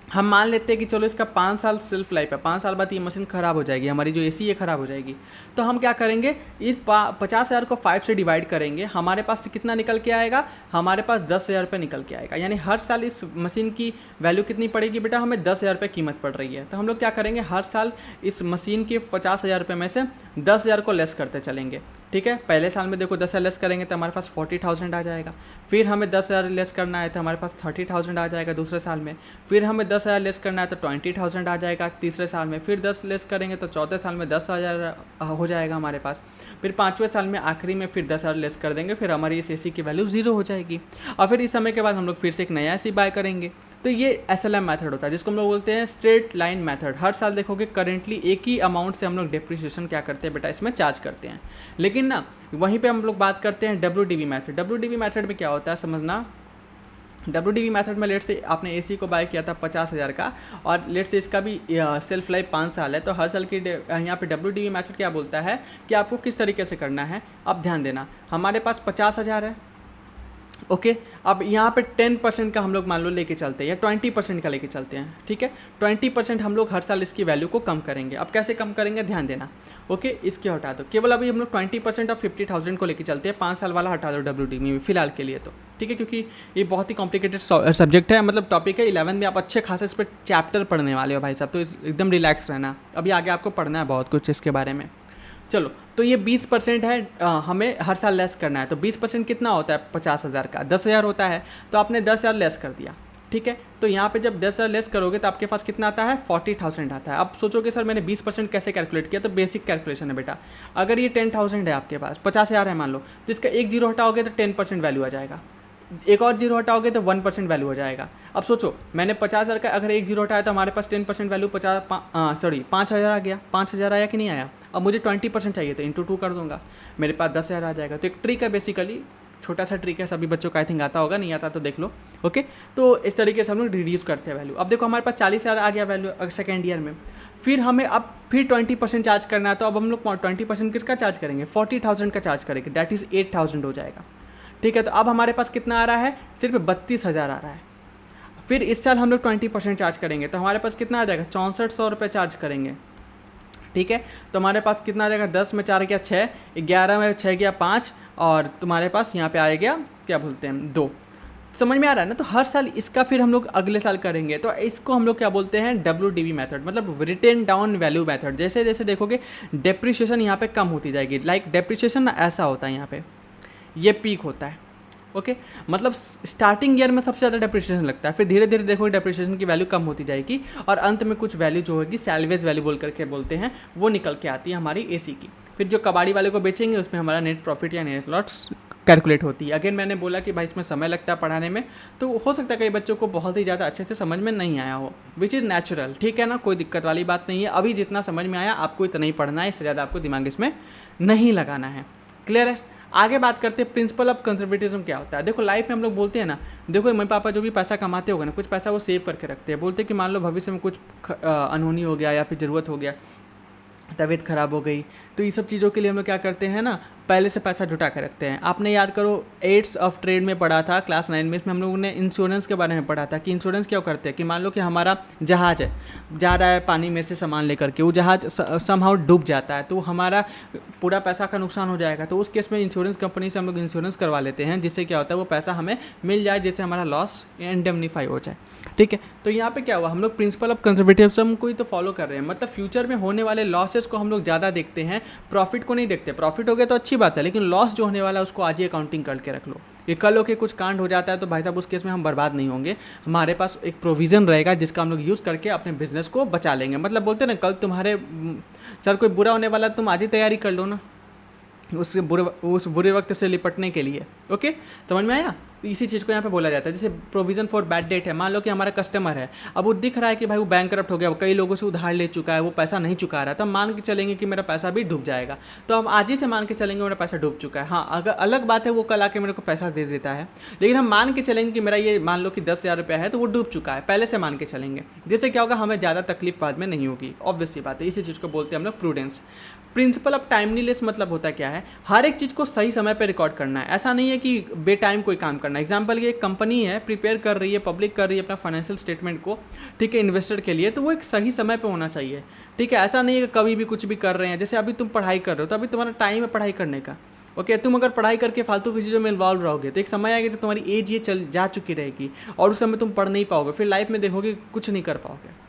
हम मान लेते हैं कि चलो इसका 5 साल सेल्फ लाइफ है, 5 साल बाद ये मशीन ख़राब हो जाएगी, हमारी जो AC है ख़राब हो जाएगी। तो हम क्या करेंगे, इस 50,000 को 5 से डिवाइड करेंगे, हमारे पास से कितना निकल के आएगा, हमारे पास 10,000 रुपये निकल के आएगा। यानी हर साल इस मशीन की वैल्यू कितनी पड़ेगी बेटा, हमें 10,000 रुपये कीमत पड़ रही है। तो हम लोग क्या करेंगे, हर साल इस मशीन के 50,000 रुपये में से 10,000 को लेस करते चलेंगे, ठीक है। पहले साल में देखो 10,000 लेस करेंगे तो हमारे पास 40,000 आ जाएगा, फिर हमें 10,000 लेस करना है तो हमारे पास 30,000 आ जाएगा दूसरे साल में, फिर हमें 10,000 लेस करना है तो 20,000 आ जाएगा तीसरे साल में, फिर 10 लेस करेंगे तो चौथे साल में 10,000 हो जाएगा हमारे पास, फिर 5वें साल में आखिरी में फिर 10,000 लेस कर देंगे, फिर हमारी इस AC की वैल्यू 0 हो जाएगी। और फिर इस समय के बाद हम लोग फिर से एक नया AC बाय करेंगे। तो ये SLM मेथड होता है जिसको हम लोग बोलते हैं स्ट्रेट लाइन मेथड। हर साल देखोगे करेंटली एक ही अमाउंट से हम लोग डेप्रिसिएशन क्या करते हैं बेटा, इसमें चार्ज करते हैं। लेकिन ना वहीं पे हम लोग बात करते हैं WDV मेथड। WDV मेथड में क्या होता है समझना, WDV मेथड में लेट से आपने AC को बाय किया था 50,000 का, और लेट से इसका भी सेल्फ लाइफ 5 साल है, तो हर साल की यहाँ पे WDV मेथड क्या बोलता है कि आपको किस तरीके से करना है। अब ध्यान देना, हमारे पास 50,000 है, ओके। अब यहाँ पे 10% का हम लोग मान लो लेके चलते हैं या 20% का लेके चलते हैं, ठीक है। 20% हम लोग हर साल इसकी वैल्यू को कम करेंगे। अब कैसे कम करेंगे ध्यान देना, ओके। इसके हटा दो, केवल अभी हम लोग 20% ऑफ 50,000 को लेके चलते हैं, 5 साल वाला हटा दो WDV में फिलहाल के लिए, तो ठीक है, क्योंकि ये बहुत ही कॉम्प्लिकेटेड सब्जेक्ट है, मतलब टॉपिक है। 11th में आप अच्छे खासे इस पर चैप्टर पढ़ने वाले हो भाई साहब, तो एकदम रिलैक्स रहना, अभी आगे आपको पढ़ना है बहुत कुछ इसके बारे में। चलो, तो ये 20% है, हमें हर साल लेस करना है। तो 20% कितना होता है 50,000 का? 10,000 होता है। तो आपने 10,000 लेस कर दिया, ठीक है। तो यहाँ पे जब 10,000 लेस करोगे तो आपके पास कितना आता है? 40,000 आता है। अब सोचोगे सर मैंने 20% कैसे कैलकुलेट किया? तो बेसिक कैलकुलेशन है बेटा। अगर ये 10,000 है आपके पास, 50,000 है मान लो, तो इसका एक जीरो हटाओगे तो 10% वैल्यू आ जाएगा, एक और जीरो हटाओगे तो 1% वैल्यू हो जाएगा। अब सोचो, मैंने 50,000 का अगर एक जीरो हटाया तो हमारे पास 10% वैल्यू 5,000 आ गया। 5,000 आया कि नहीं आया? अब मुझे 20% चाहिए, तो इंटू 2 कर दूंगा, मेरे पास 10,000 आ जाएगा। तो एक ट्रिक है बेसिकली, छोटा सा ट्रिक है, सभी बच्चों को आई थिंक आता होगा, नहीं आता तो देख लो। ओके, तो इस तरीके से हम लोग रिड्यूस करते हैं वैल्यू। अब देखो हमारे पास 40,000 आ गया वैल्यू सेकेंड ईयर में, फिर हमें अब फिर 20% चार्ज करना है। तो अब हम लोग 20% किसका चार्ज करेंगे? 40,000 का चार्ज करेंगे, डैट इज़ 8,000 हो जाएगा, ठीक है। तो अब हमारे पास कितना आ रहा है? सिर्फ 32,000 आ रहा है। फिर इस साल हम लोग 20% चार्ज करेंगे तो हमारे पास कितना आ जाएगा? 6400 रुपये चार्ज करेंगे, ठीक है। तो हमारे पास कितना आ जाएगा? 10 में 4 गया 6, 11 में 6 गया 5, और तुम्हारे पास यहाँ पे आ गया क्या बोलते हैं 2। समझ में आ रहा है ना? तो हर साल इसका फिर हम लोग अगले साल करेंगे। तो इसको हम लोग क्या बोलते हैं? WDV मेथड, मतलब रिटेन डाउन वैल्यू मेथड। जैसे जैसे देखोगे डेप्रिशिएशन यहाँ पे कम होती जाएगी। लाइक डेप्रिशिएशन ना ऐसा होता है, यहाँ पे ये पीक होता है, ओके। मतलब स्टार्टिंग ईयर में सबसे ज़्यादा डेप्रिसिएशन लगता है, फिर धीरे धीरे देखो डेप्रिसिएशन की वैल्यू कम होती जाएगी, और अंत में कुछ वैल्यू जो होगी सैल्वेज वैल्यू बोल करके बोलते हैं, वो निकल के आती है हमारी AC की। फिर जो कबाड़ी वाले को बेचेंगे उसमें हमारा नेट प्रॉफिट या नेट लॉस कैलकुलेट होती है। अगेन मैंने बोला कि भाई इसमें समय लगता है पढ़ाने में, तो हो सकता है कई बच्चों को बहुत ही ज़्यादा अच्छे से समझ में नहीं आया हो, विच इज़ नेचुरल, ठीक है ना, कोई दिक्कत वाली बात नहीं है। अभी जितना समझ में आया आपको इतना ही पढ़ना है, इससे ज़्यादा आपको दिमाग इसमें नहीं लगाना है। क्लियर है? आगे बात करते हैं प्रिंसिपल ऑफ कंजर्वेटिज्म क्या होता है। देखो लाइफ में हम लोग बोलते हैं ना, देखो मम्मी पापा जो भी पैसा कमाते होगा ना, कुछ पैसा वो सेव करके रखते हैं। बोलते हैं कि मान लो भविष्य में कुछ अनहोनी हो गया या फिर ज़रूरत हो गया, तबीयत ख़राब हो गई, तो ये सब चीज़ों के लिए हम लोग क्या करते हैं ना, पहले से पैसा जुटा के रखते हैं। आपने याद करो 8th ऑफ ट्रेड में पढ़ा था क्लास 9 में, इसमें हम लोगों ने इंश्योरेंस के बारे में पढ़ा था कि इंश्योरेंस क्या करते हैं कि मान लो कि हमारा जहाज़ है, जा रहा है पानी में से सामान लेकर के, वो जहाज़ समहाउ डूब जाता है, तो हमारा पूरा पैसा का नुकसान हो जाएगा। तो उस केस में इंश्योरेंस कंपनी से हम लोग इंश्योरेंस करवा लेते हैं, जिससे क्या होता है वो पैसा हमें मिल जाए, जिससे हमारा लॉस इंडेमनीफाई हो जाए, ठीक है। तो यहाँ पे क्या हुआ, हम लोग प्रिंसिपल ऑफ कंजर्वेटिज्म को ही तो फॉलो कर रहे हैं। मतलब फ्यूचर में होने वाले लॉसेस को हम लोग ज़्यादा देखते हैं, प्रॉफिट को नहीं देखते। प्रॉफिट हो गया तो अच्छी बात है, लेकिन लॉस जो होने वाला है उसको आज ही अकाउंटिंग करके रख लो। ये कल होके कुछ कांड हो जाता है तो भाई साहब उस केस में हम बर्बाद नहीं होंगे, हमारे पास एक प्रोविज़न रहेगा जिसका हम लोग यूज़ करके अपने बिजनेस को बचा लेंगे। मतलब बोलते हैं ना, कल तुम्हारे सर कोई बुरा होने वाला, तुम आज ही तैयारी कर लो ना उस बुरे वक्त से निपटने के लिए। ओके, समझ में आया? इसी चीज़ को यहाँ पे बोला जाता है। जैसे प्रोविज़न फॉर बैड डेट है, मान लो कि हमारा कस्टमर है, अब वो दिख रहा है कि भाई वो बैंकरप्ट हो गया, कई लोगों से उधार ले चुका है, वो पैसा नहीं चुका रहा है, तो हम मान के चलेंगे कि मेरा पैसा भी डूब जाएगा। तो हम आज ही से मान के चलेंगे मेरा पैसा डूब चुका है। हाँ, अगर अलग बात है वो कल आके मेरे को पैसा दे देता है, लेकिन हम मान के चलेंगे कि मेरा ये मान लो कि 10,000 रुपया है तो वो डूब चुका है, पहले से मान के चलेंगे। जिससे क्या होगा, हमें ज़्यादा तकलीफ बाद में नहीं होगी। ऑब्वियस सी बात है, इसी चीज़ को बोलते हैं हम लोग प्रूडेंस। प्रिंसिपल ऑफ टाइमलीनेस मतलब होता है क्या है, हर एक चीज़ को सही समय पे रिकॉर्ड करना है। ऐसा नहीं है कि बेटाइम कोई काम करना है। एग्जांपल, ये एक कंपनी है, प्रिपेयर कर रही है, पब्लिक कर रही है अपना फाइनेंशियल स्टेटमेंट को, ठीक है, इन्वेस्टर के लिए, तो वो एक सही समय पे होना चाहिए, ठीक है। ऐसा नहीं है कि कभी भी कुछ भी कर रहे हैं। जैसे अभी तुम पढ़ाई कर रहे हो तो अभी तुम्हारा टाइम है पढ़ाई करने का, ओके। तुम अगर पढ़ाई करके फालतू की चीज़ों में इन्वॉल्व रहोगे तो एक समय आएगा जब तुम्हारी एज ये चल जा चुकी रहेगी और उस समय तुम पढ़ नहीं पाओगे, फिर लाइफ में देखोगे कुछ नहीं कर पाओगे,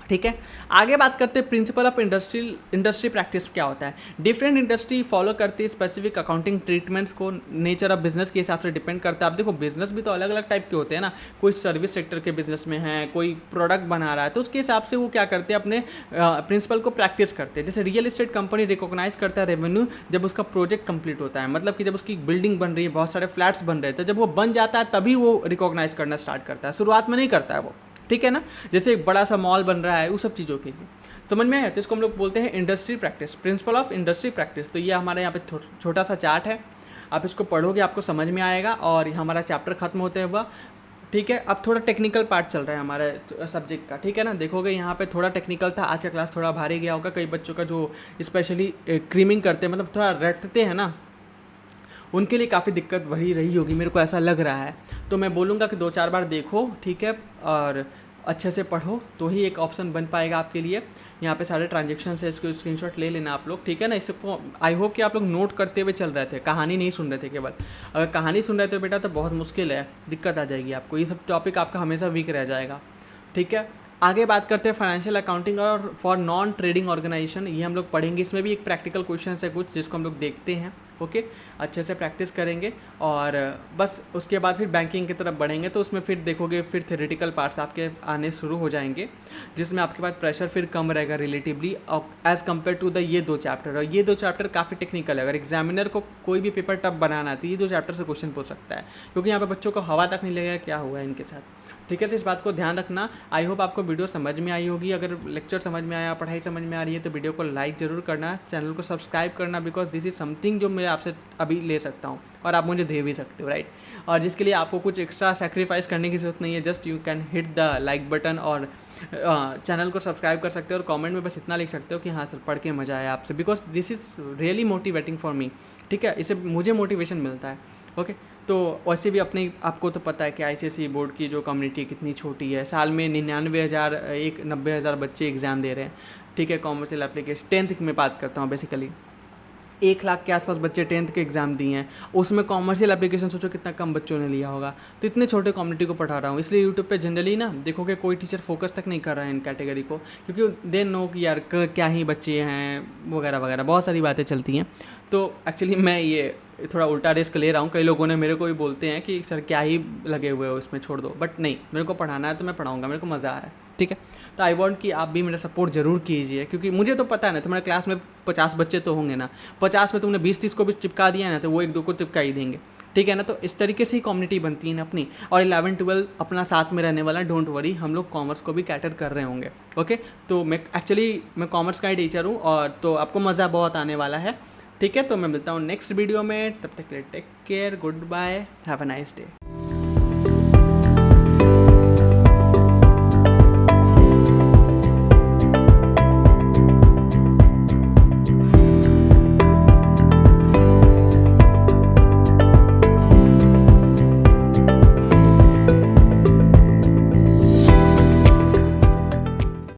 ठीक है। आगे बात करते हैं प्रिंसिपल ऑफ इंडस्ट्री प्रैक्टिस क्या होता है। डिफरेंट इंडस्ट्री फॉलो करती है स्पेसिफिक अकाउंटिंग ट्रीटमेंट्स को, नेचर ऑफ बिजनेस के हिसाब से डिपेंड करता है। आप देखो बिजनेस भी तो अलग अलग टाइप के होते हैं ना, कोई सर्विस सेक्टर के बिजनेस में है, कोई प्रोडक्ट बना रहा है, तो उसके हिसाब से वो क्या करते हैं, अपने प्रिंसिपल को प्रैक्टिस करते हैं। जैसे रियल एस्टेट कंपनी रिकॉग्नाइज करता है रेवेन्यू जब उसका प्रोजेक्ट कंप्लीट होता है, मतलब कि जब उसकी बिल्डिंग बन रही है, बहुत सारे फ्लैट्स बन रहे थे, जब वो बन जाता है तभी वो रिकॉग्नाइज करना स्टार्ट करता है, शुरुआत में नहीं करता है वो, ठीक है ना। जैसे एक बड़ा सा मॉल बन रहा है, उस सब चीज़ों के लिए, समझ में आया? तो इसको हम लोग बोलते हैं industry practice, principle of industry practice. तो ये हमारे यहाँ पे छोटा सा चार्ट है, आप इसको पढ़ोगे आपको समझ में आएगा, और ये हमारा चैप्टर खत्म होते हुआ, ठीक है। अब थोड़ा टेक्निकल पार्ट चल रहा है हमारे सब्जेक्ट का, ठीक है ना। देखोगे यहाँ पे थोड़ा टेक्निकल था, आज का क्लास थोड़ा भारी गया होगा कई बच्चों का जो स्पेशली क्रीमिंग करते हैं, मतलब थोड़ा रटते हैं ना, उनके लिए काफ़ी दिक्कत बढ़ी रही होगी, मेरे को ऐसा लग रहा है। तो मैं बोलूँगा कि 2-4 बार देखो, ठीक है, और अच्छे से पढ़ो, तो ही एक ऑप्शन बन पाएगा आपके लिए। यहाँ पे सारे ट्रांजेक्शन है, इसको स्क्रीनशॉट ले लेना आप लोग, ठीक है ना। इसको आई होप कि आप लोग नोट करते हुए चल रहे थे, कहानी नहीं सुन रहे थे केवल। अगर कहानी सुन रहे थे बेटा तो बहुत मुश्किल है, दिक्कत आ जाएगी आपको, ये सब टॉपिक आपका हमेशा वीक रह जाएगा, ठीक है। आगे बात करते हैं फाइनेंशियल अकाउंटिंग और फॉर नॉन ट्रेडिंग ऑर्गेनाइजेशन, ये हम लोग पढ़ेंगे। इसमें भी एक प्रैक्टिकल क्वेश्चन है कुछ जिसको हम लोग देखते हैं। ओके, अच्छे से प्रैक्टिस करेंगे और बस उसके बाद फिर बैंकिंग की तरफ बढ़ेंगे। तो उसमें फिर देखोगे फिर थ्योरेटिकल पार्ट्स आपके आने शुरू हो जाएंगे, जिसमें आपके पास प्रेशर फिर कम रहेगा relatively as compare to the ये 2 चैप्टर। और ये 2 चैप्टर काफ़ी टेक्निकल है, अगर एग्जामिनर को कोई भी पेपर टफ बनाना आती है, ये 2 चैप्टर से क्वेश्चन पूछ सकता है, क्योंकि यहाँ पे बच्चों को हवा तक नहीं लगेगा क्या हुआ है इनके साथ। ठीक है, तो इस बात को ध्यान रखना। आई होप आपको वीडियो समझ में आई होगी। अगर लेक्चर समझ में आया, पढ़ाई समझ में आ रही है, तो वीडियो को लाइक ज़रूर करना, चैनल को सब्सक्राइब करना, बिकॉज दिस इज़ समथिंग जो मैं आपसे अभी ले सकता हूँ और आप मुझे दे भी सकते हो, राइट। और जिसके लिए आपको कुछ एक्स्ट्रा सेक्रीफाइस करने की ज़रूरत नहीं है, just you can hit the like button और चैनल को सब्सक्राइब कर सकते हो और कमेंट में बस इतना लिख सकते हो कि हाँ सर पढ़ के मज़ा आया आपसे, because this is really motivating for me. ठीक है, इससे मुझे मोटिवेशन मिलता है। ओके, तो वैसे भी अपने आपको तो पता है कि ICSE बोर्ड की जो कम्युनिटी कितनी छोटी है, साल में 99,000 90,000 बच्चे एग्ज़ाम दे रहे हैं। ठीक है, कॉमर्शियल एप्लीकेशन 10th में बात करता हूँ बेसिकली, 1 लाख के आसपास बच्चे 10th के एग्ज़ाम दिए हैं, उसमें कॉमर्शियल एप्लीकेशन सोचो कितना कम बच्चों ने लिया होगा। तो इतने छोटे कम्युनिटी को पढ़ा रहा हूँ, इसलिए यूट्यूब पे जनरली ना देखोगे कोई टीचर फोकस तक नहीं कर रहा है इन कैटेगरी को, क्योंकि दे नो कि यार क्या ही बच्चे हैं वगैरह वगैरह, बहुत सारी बातें चलती हैं। तो एक्चुअली मैं ये थोड़ा उल्टा रिस्क ले रहा हूँ। कई लोगों ने मेरे को भी बोलते हैं कि सर क्या ही लगे हुए हो इसमें, छोड़ दो, बट नहीं, मेरे को पढ़ाना है तो मैं पढ़ाऊँगा, मेरे को मज़ा आ रहा है। ठीक है, तो आई वॉन्ट कि आप भी मेरा सपोर्ट ज़रूर कीजिए, क्योंकि मुझे तो पता है ना, तुम्हारे क्लास में 50 बच्चे तो होंगे ना, 50 में तुमने 20-30 को भी चिपका दिया है ना, तो वो 1-2 को चिपका ही देंगे। ठीक है ना, तो इस तरीके से ही कम्युनिटी बनती है ना अपनी। और 11-12 अपना साथ में रहने वाला, डोंट वरी, हम लोग कॉमर्स को भी कैटर कर रहे होंगे। ओके, तो मैं कॉमर्स का ही टीचर हूँ, और तो आपको मज़ा बहुत आने वाला है। ठीक है, तो मैं मिलता हूँ नेक्स्ट वीडियो में, तब तक के लिए take care, goodbye, have a nice day.